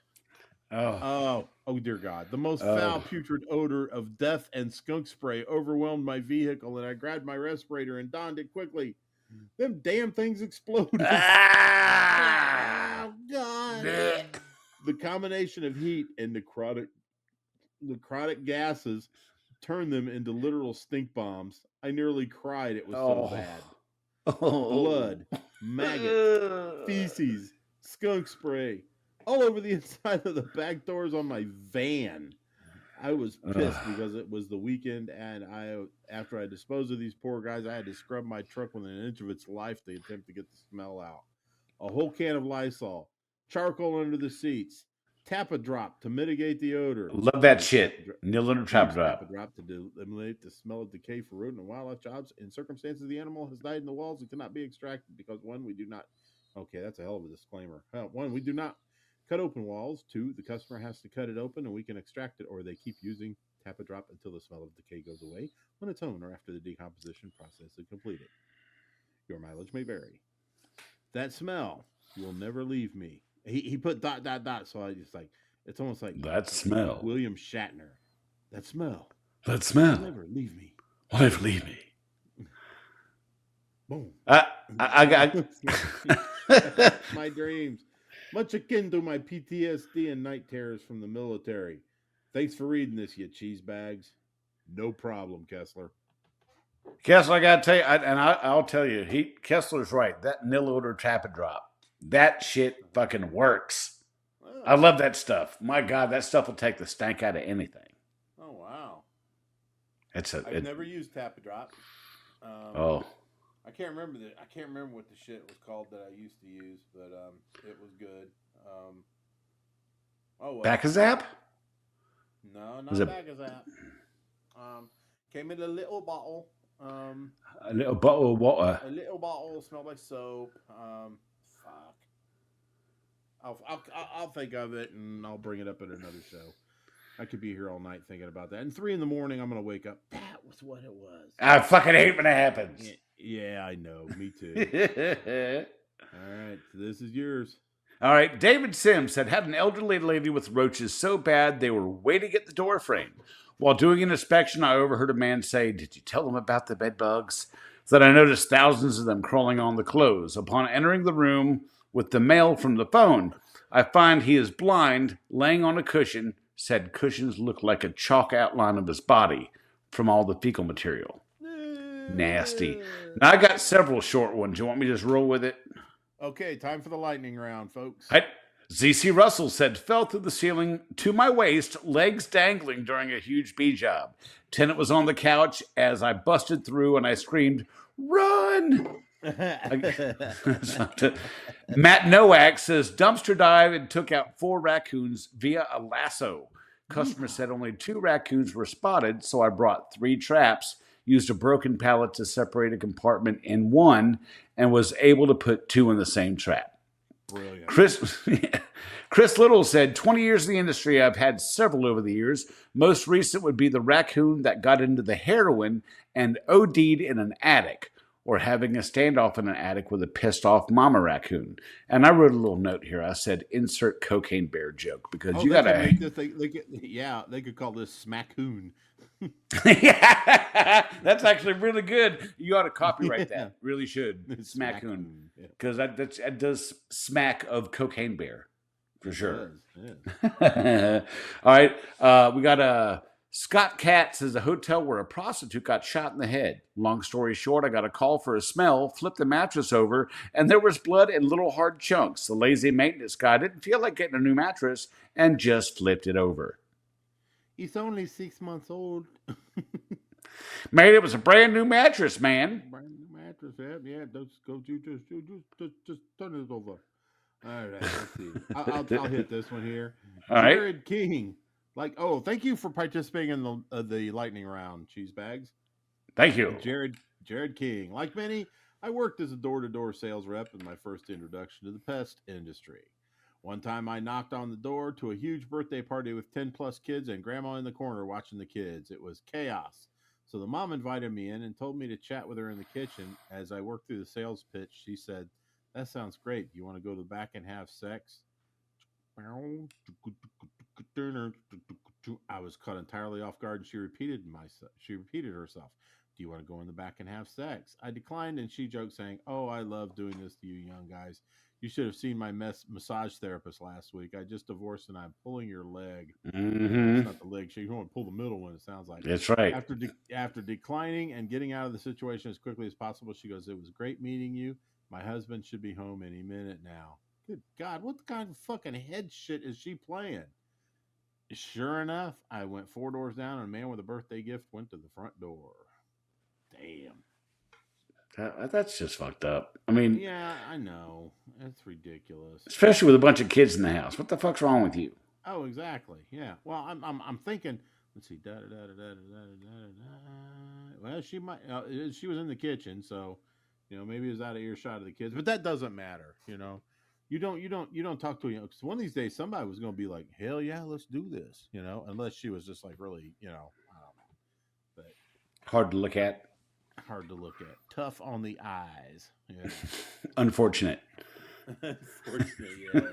Speaker 3: Oh.
Speaker 2: Oh dear God. The most foul, putrid odor of death and skunk spray overwhelmed my vehicle, and I grabbed my respirator and donned it quickly. Them damn things exploded.
Speaker 3: Ah!
Speaker 2: Oh, God.
Speaker 3: Blech.
Speaker 2: The combination of heat and necrotic gases turned them into literal stink bombs. I nearly cried. It was so bad. Blood, maggots, feces, skunk spray, all over the inside of the back doors on my van. I was pissed because it was the weekend, and after I disposed of these poor guys, I had to scrub my truck within an inch of its life to attempt to get the smell out. A whole can of Lysol, charcoal under the seats, Tap-A-Drop to mitigate the odor.
Speaker 3: Love that shit. Nil and Trap Drop.
Speaker 2: Tap-A-Drop to eliminate the smell of decay for rodent and wildlife jobs. In circumstances the animal has died in the walls and cannot be extracted because one, we do not. Okay, that's a hell of a disclaimer. One, we do not cut open walls. Two, the customer has to cut it open and we can extract it, or they keep using Tap-A-Drop until the smell of decay goes away on its own or after the decomposition process is completed. Your mileage may vary. That smell will never leave me. He put ... So I just like, it's almost like
Speaker 3: That smell.
Speaker 2: William Shatner. That smell
Speaker 3: That smell.
Speaker 2: will never leave me.
Speaker 3: Will never leave me.
Speaker 2: Boom.
Speaker 3: I got.
Speaker 2: My dreams. Much akin to my PTSD and night terrors from the military. Thanks for reading this, you cheese bags. No problem, Kessler.
Speaker 3: Kessler, I gotta tell you, I'll tell you, Kessler's right. That nil odor Tap-A-Drop, that shit fucking works.
Speaker 2: Wow.
Speaker 3: I love that stuff. My God, that stuff will take the stank out of anything.
Speaker 2: Oh wow.
Speaker 3: I've
Speaker 2: never used Tap-A-Drop.
Speaker 3: Oh,
Speaker 2: I can't remember what the shit was called that I used to use, but it was good. Well.
Speaker 3: Back-A-Zap?
Speaker 2: No,
Speaker 3: Was
Speaker 2: not
Speaker 3: it-
Speaker 2: Back-A-Zap. Came in a little bottle.
Speaker 3: A little bottle of water.
Speaker 2: A little bottle, smelled like soap. Fuck. I'll think of it and I'll bring it up at another show. I could be here all night thinking about that. And 3 a.m, I'm gonna wake up. That was what it was.
Speaker 3: I fucking hate when it happens.
Speaker 2: Yeah, I know. Me too. All right, so this is yours.
Speaker 3: All right, David Sims had an elderly lady with roaches so bad they were waiting at the door frame. While doing an inspection, I overheard a man say, "Did you tell them about the bed bugs?" Then I noticed thousands of them crawling on the clothes. Upon entering the room with the mail from the phone, I find he is blind, laying on a cushion. Said cushions look like a chalk outline of his body from all the fecal material. Nasty. Now, I got several short ones. You want me to just roll with it?
Speaker 2: Okay, time for the lightning round, folks.
Speaker 3: ZC Russell said, fell through the ceiling to my waist, legs dangling during a huge bee job. Tenant was on the couch as I busted through and I screamed, "Run!" Matt Nowak says, dumpster dive and took out 4 raccoons via a lasso. Customer said only 2 raccoons were spotted, so I brought 3 traps used a broken pallet to separate a compartment in one, and was able to put two in the same trap.
Speaker 2: Brilliant.
Speaker 3: Chris Little said, 20 years in the industry, I've had several over the years. Most recent would be the raccoon that got into the heroin and OD'd in an attic, or having a standoff in an attic with a pissed off mama raccoon. And I wrote a little note here. I said, insert cocaine bear joke, because you got to.
Speaker 2: They could call this Smackoon.
Speaker 3: Yeah, that's actually really good. You ought to copyright
Speaker 2: Yeah.
Speaker 3: that. Really should. Smackoon.
Speaker 2: Yeah.
Speaker 3: Because that does smack of cocaine bear. For sure.
Speaker 2: Yeah.
Speaker 3: All right. We got Scott Katz says a hotel where a prostitute got shot in the head. Long story short, I got a call for a smell, flipped the mattress over, and there was blood and little hard chunks. The lazy maintenance guy didn't feel like getting a new mattress and just flipped it over.
Speaker 2: He's only 6 months old.
Speaker 3: Man, it was a brand new mattress, man.
Speaker 2: Brand new mattress. Yeah. Just turn it over. All right. Let's see. I'll hit this one here.
Speaker 3: All right.
Speaker 2: Jared King. Thank you for participating in the lightning round, cheese bags.
Speaker 3: Thank you.
Speaker 2: Jared King. Like many, I worked as a door-to-door sales rep in my first introduction to the pest industry. One time I knocked on the door to a huge birthday party with 10 plus kids and grandma in the corner watching the kids. It was chaos. So the mom invited me in and told me to chat with her in the kitchen. As I worked through the sales pitch, she said, "That sounds great. Do you want to go to the back and have sex?" I was caught entirely off guard, and she repeated herself. "Do you want to go in the back and have sex?" I declined, and she joked, saying, "Oh, I love doing this to you young guys. You should have seen my massage therapist last week. I just divorced, and I'm pulling your leg."
Speaker 3: Mm-hmm.
Speaker 2: It's not the leg. You want to pull the middle one, it sounds like.
Speaker 3: That's right.
Speaker 2: After declining and getting out of the situation as quickly as possible, she goes, "It was great meeting you. My husband should be home any minute now." Good God, what kind of fucking head shit is she playing? Sure enough, I went 4 doors down, and a man with a birthday gift went to the front door. Damn.
Speaker 3: That's just fucked up. I mean,
Speaker 2: Yeah, I know. That's ridiculous.
Speaker 3: especially with a bunch of kids in the house. What the fuck's wrong with you?
Speaker 2: Oh, exactly. Yeah. Well, I'm thinking. Let's see. Well, she might. She was in the kitchen, so maybe it was out of earshot of the kids. But that doesn't matter. You don't talk to because one of these days somebody was going to be like, "Hell yeah, let's do this." Unless she was just like really, I don't know. But
Speaker 3: Hard to look at.
Speaker 2: hard to look at. Tough on the eyes. Yeah.
Speaker 3: Unfortunate.
Speaker 2: Unfortunately, yes.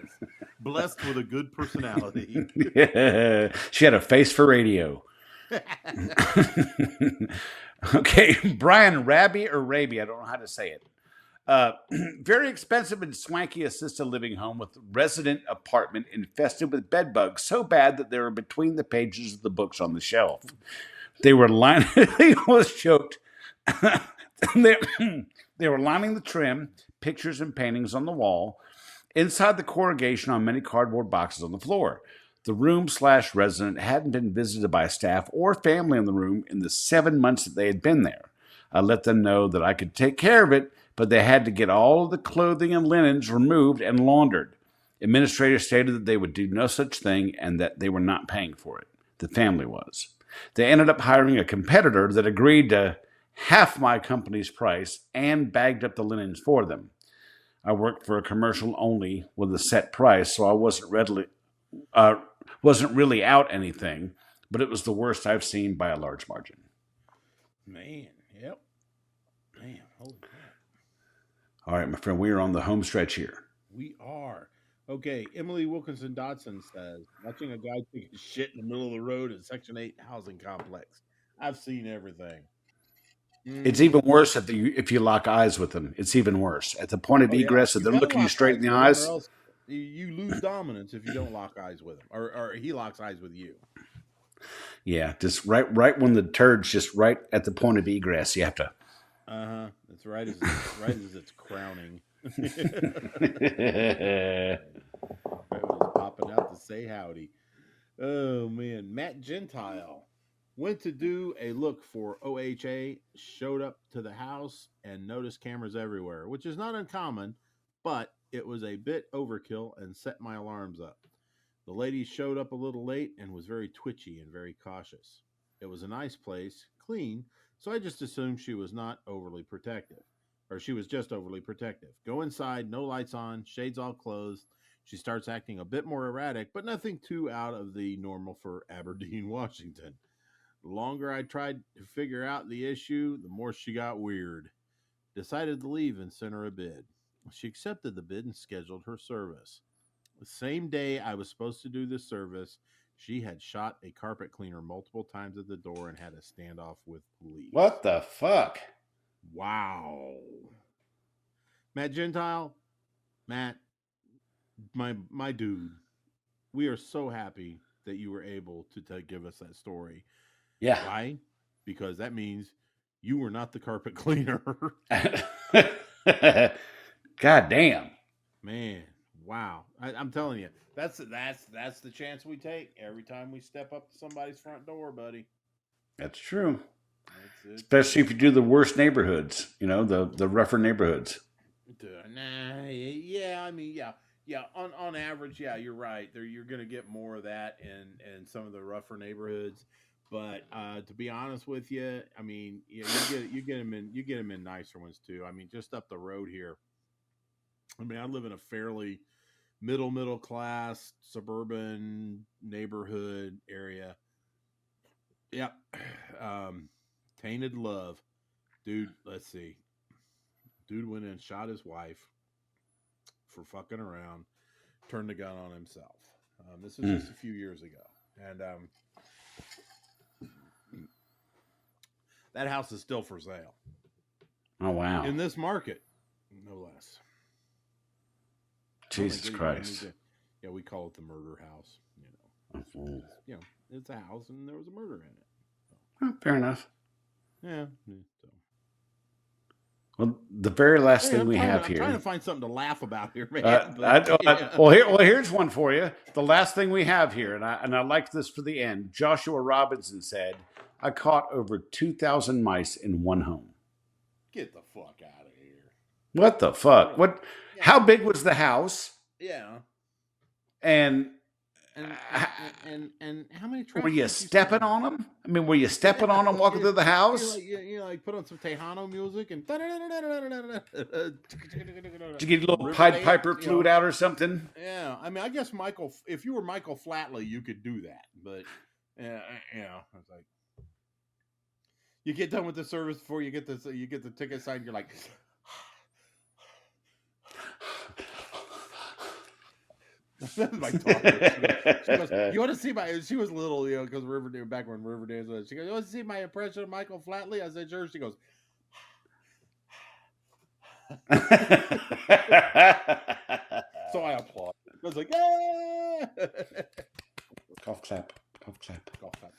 Speaker 2: Blessed with a good personality.
Speaker 3: She had a face for radio. Okay, Brian Raby or Raby, I don't know how to say it. Very expensive and swanky assisted living home with resident apartment infested with bed bugs so bad that they were between the pages of the books on the shelf. They were lining. He was choked. They were lining the trim, pictures and paintings on the wall, inside the corrugation on many cardboard boxes on the floor. The room/resident hadn't been visited by staff or family in the room in the 7 months that they had been there. I let them know that I could take care of it, but they had to get all of the clothing and linens removed and laundered. Administrators stated that they would do no such thing and that they were not paying for it. The family was. They ended up hiring a competitor that agreed to half my company's price and bagged up the linens for them. I worked for a commercial only with a set price, so I wasn't really out anything, but it was the worst I've seen by a large margin.
Speaker 2: Man, yep. Man, holy crap.
Speaker 3: All right, my friend, we are on the home stretch here.
Speaker 2: We are. Okay, Emily Wilkinson Dodson says, watching a guy take a shit in the middle of the road at Section 8 housing complex. I've seen everything.
Speaker 3: It's even worse if you lock eyes with them. It's even worse. At the point of egress, if they're looking you straight in the eyes.
Speaker 2: You lose dominance if you don't lock eyes with him, or he locks eyes with you.
Speaker 3: Yeah, just right when the turd's just right at the point of egress, you have to.
Speaker 2: That's right as it's crowning. It was popping out to say howdy. Oh man, Matt Gentile went to do a look for OHA, showed up to the house and noticed cameras everywhere, which is not uncommon, but it was a bit overkill and set my alarms up. The lady showed up a little late and was very twitchy and very cautious. It was a nice place, clean, so I just assumed she was not overly protective. Or she was just overly protective. Go inside, no lights on, shades all closed. She starts acting a bit more erratic, but nothing too out of the normal for Aberdeen, Washington. The longer I tried to figure out the issue, the more she got weird. Decided to leave and sent her a bid. She accepted the bid and scheduled her service. The same day I was supposed to do this service, she had shot a carpet cleaner multiple times at the door and had a standoff with police.
Speaker 3: What the fuck?
Speaker 2: Wow. Matt Gentile, Matt, my dude, we are so happy that you were able to give us that story.
Speaker 3: Yeah.
Speaker 2: Why? Because that means you were not the carpet cleaner.
Speaker 3: God damn.
Speaker 2: Man, wow. I'm telling you, that's the chance we take every time we step up to somebody's front door, buddy.
Speaker 3: That's true.
Speaker 2: That's it.
Speaker 3: Especially if you do the worst neighborhoods, the rougher neighborhoods.
Speaker 2: Nah, yeah, I mean, yeah. On average, yeah, you're right. You're gonna get more of that in some of the rougher neighborhoods. But to be honest with you, I mean, you get them in nicer ones too. I mean, just up the road here. I mean, I live in a fairly middle class suburban neighborhood area. Yep. Tainted Love, dude. Let's see. Dude went in and shot his wife for fucking around. Turned the gun on himself. This was just a few years ago, and that house is still for sale.
Speaker 3: Oh, wow.
Speaker 2: In this market, no less.
Speaker 3: Jesus Christ.
Speaker 2: Yeah, we call it the murder house. It's a house and there was a murder in it.
Speaker 3: Well, fair enough.
Speaker 2: Yeah. So.
Speaker 3: Well, the very last thing we have here.
Speaker 2: I'm trying to find something to laugh about here, man.
Speaker 3: Here's one for you. The last thing we have here, and I like this for the end. Joshua Robinson said, "I caught over 2,000 mice in one home."
Speaker 2: Get the fuck out of here!
Speaker 3: What the fuck? What?
Speaker 2: Yeah.
Speaker 3: How big was the house?
Speaker 2: Yeah.
Speaker 3: And
Speaker 2: how many?
Speaker 3: Were you stepping on them? I mean, were you stepping on them walking through the house?
Speaker 2: You like put on some Tejano music and.
Speaker 3: Did you get a little Pied Piper fluid out or something?
Speaker 2: Yeah, I mean, I guess if you were Michael Flatley, you could do that, but I was like, you get done with the service before you get the ticket signed, you're like. That's my daughter. She goes, "You want to see my?" She was little, because Riverdale, back when Riverdale was. She goes, "You want to see my impression of Michael Flatley?" I said, "Sure." She goes. So I applaud. I was like, "Yeah!"
Speaker 3: Cough clap. Cough clap.
Speaker 2: Cough clap.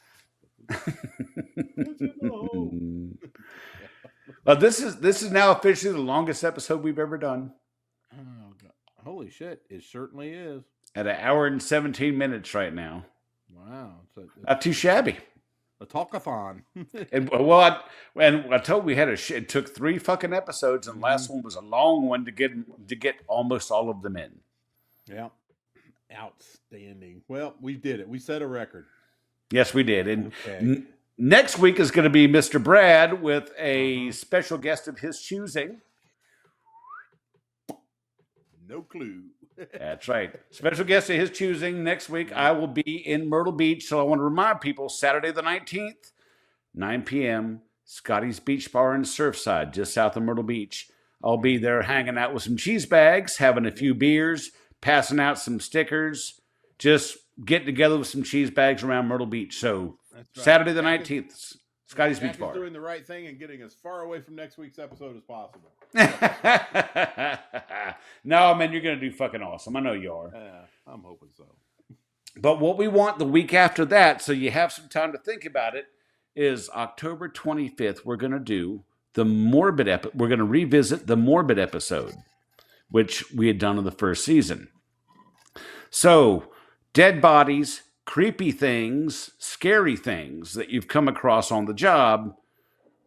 Speaker 3: This is now officially the longest episode we've ever done.
Speaker 2: Oh, God. Holy shit! It certainly is.
Speaker 3: At 1 hour and 17 minutes right now.
Speaker 2: Wow,
Speaker 3: Not too shabby.
Speaker 2: A talkathon.
Speaker 3: I told we had it took 3 fucking episodes, and the last one was a long one to get almost all of them in.
Speaker 2: Yeah, outstanding. Well, we did it. We set a record.
Speaker 3: Yes, we did. And next week is going to be Mr. Brad with a special guest of his choosing.
Speaker 2: No clue.
Speaker 3: That's right. Special guest of his choosing. Next week, I will be in Myrtle Beach. So I want to remind people, Saturday the 19th, 9 p.m., Scotty's Beach Bar in Surfside, just south of Myrtle Beach. I'll be there hanging out with some cheese bags, having a few beers, passing out some stickers, just getting together with some cheese bags around Myrtle Beach. So right. Saturday the 19th, Scotty's Beach Bar.
Speaker 2: Doing the right thing and getting as far away from next week's episode as possible.
Speaker 3: No, man, you're going to do fucking awesome. I know you are.
Speaker 2: I'm hoping so.
Speaker 3: But what we want the week after that, so you have some time to think about it, is October 25th. We're going to do the Morbid we're going to revisit the Morbid episode, which we had done in the first season. So, dead bodies, creepy things, scary things that you've come across on the job,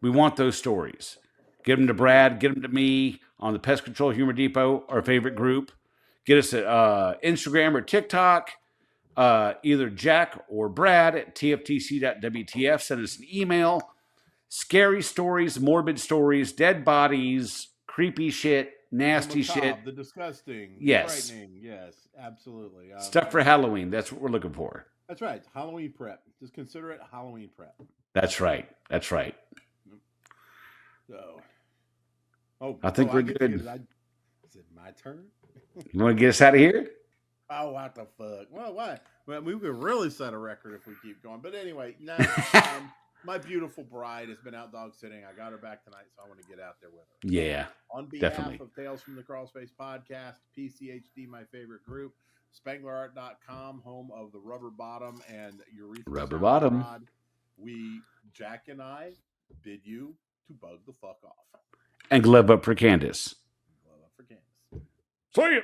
Speaker 3: we want those stories. Get them to Brad, get them to me on the Pest Control Humor Depot, our favorite group. Get us at Instagram or TikTok. either Jack or Brad at tftc.wtf. Send us an email. Scary stories, morbid stories, dead bodies, creepy shit, nasty
Speaker 2: The macabre,
Speaker 3: shit.
Speaker 2: the disgusting,
Speaker 3: Yes.
Speaker 2: the frightening. Yes, absolutely.
Speaker 3: Stuff for Halloween. That's what we're looking for.
Speaker 2: That's right. Halloween prep. Just consider it Halloween prep.
Speaker 3: That's right. That's right.
Speaker 2: So,
Speaker 3: I think we're
Speaker 2: get
Speaker 3: good.
Speaker 2: Is it my turn?
Speaker 3: You want to get us out of here?
Speaker 2: Oh, what the fuck? Well, why? Well, we could really set a record if we keep going. But anyway, now my beautiful bride has been out dog sitting. I got her back tonight, so I want to get out there with her.
Speaker 3: Yeah.
Speaker 2: On behalf
Speaker 3: definitely.
Speaker 2: of Tales from the Crawlspace podcast, PCHD, my favorite group, SpanglerArt.com, home of the Rubber Bottom and Urethra
Speaker 3: Rubber
Speaker 2: Sound
Speaker 3: Bottom.
Speaker 2: Rod, Jack and I, bid you to bug the fuck off.
Speaker 3: And glove up for Candace.
Speaker 2: Glove up for Candace.
Speaker 3: See ya.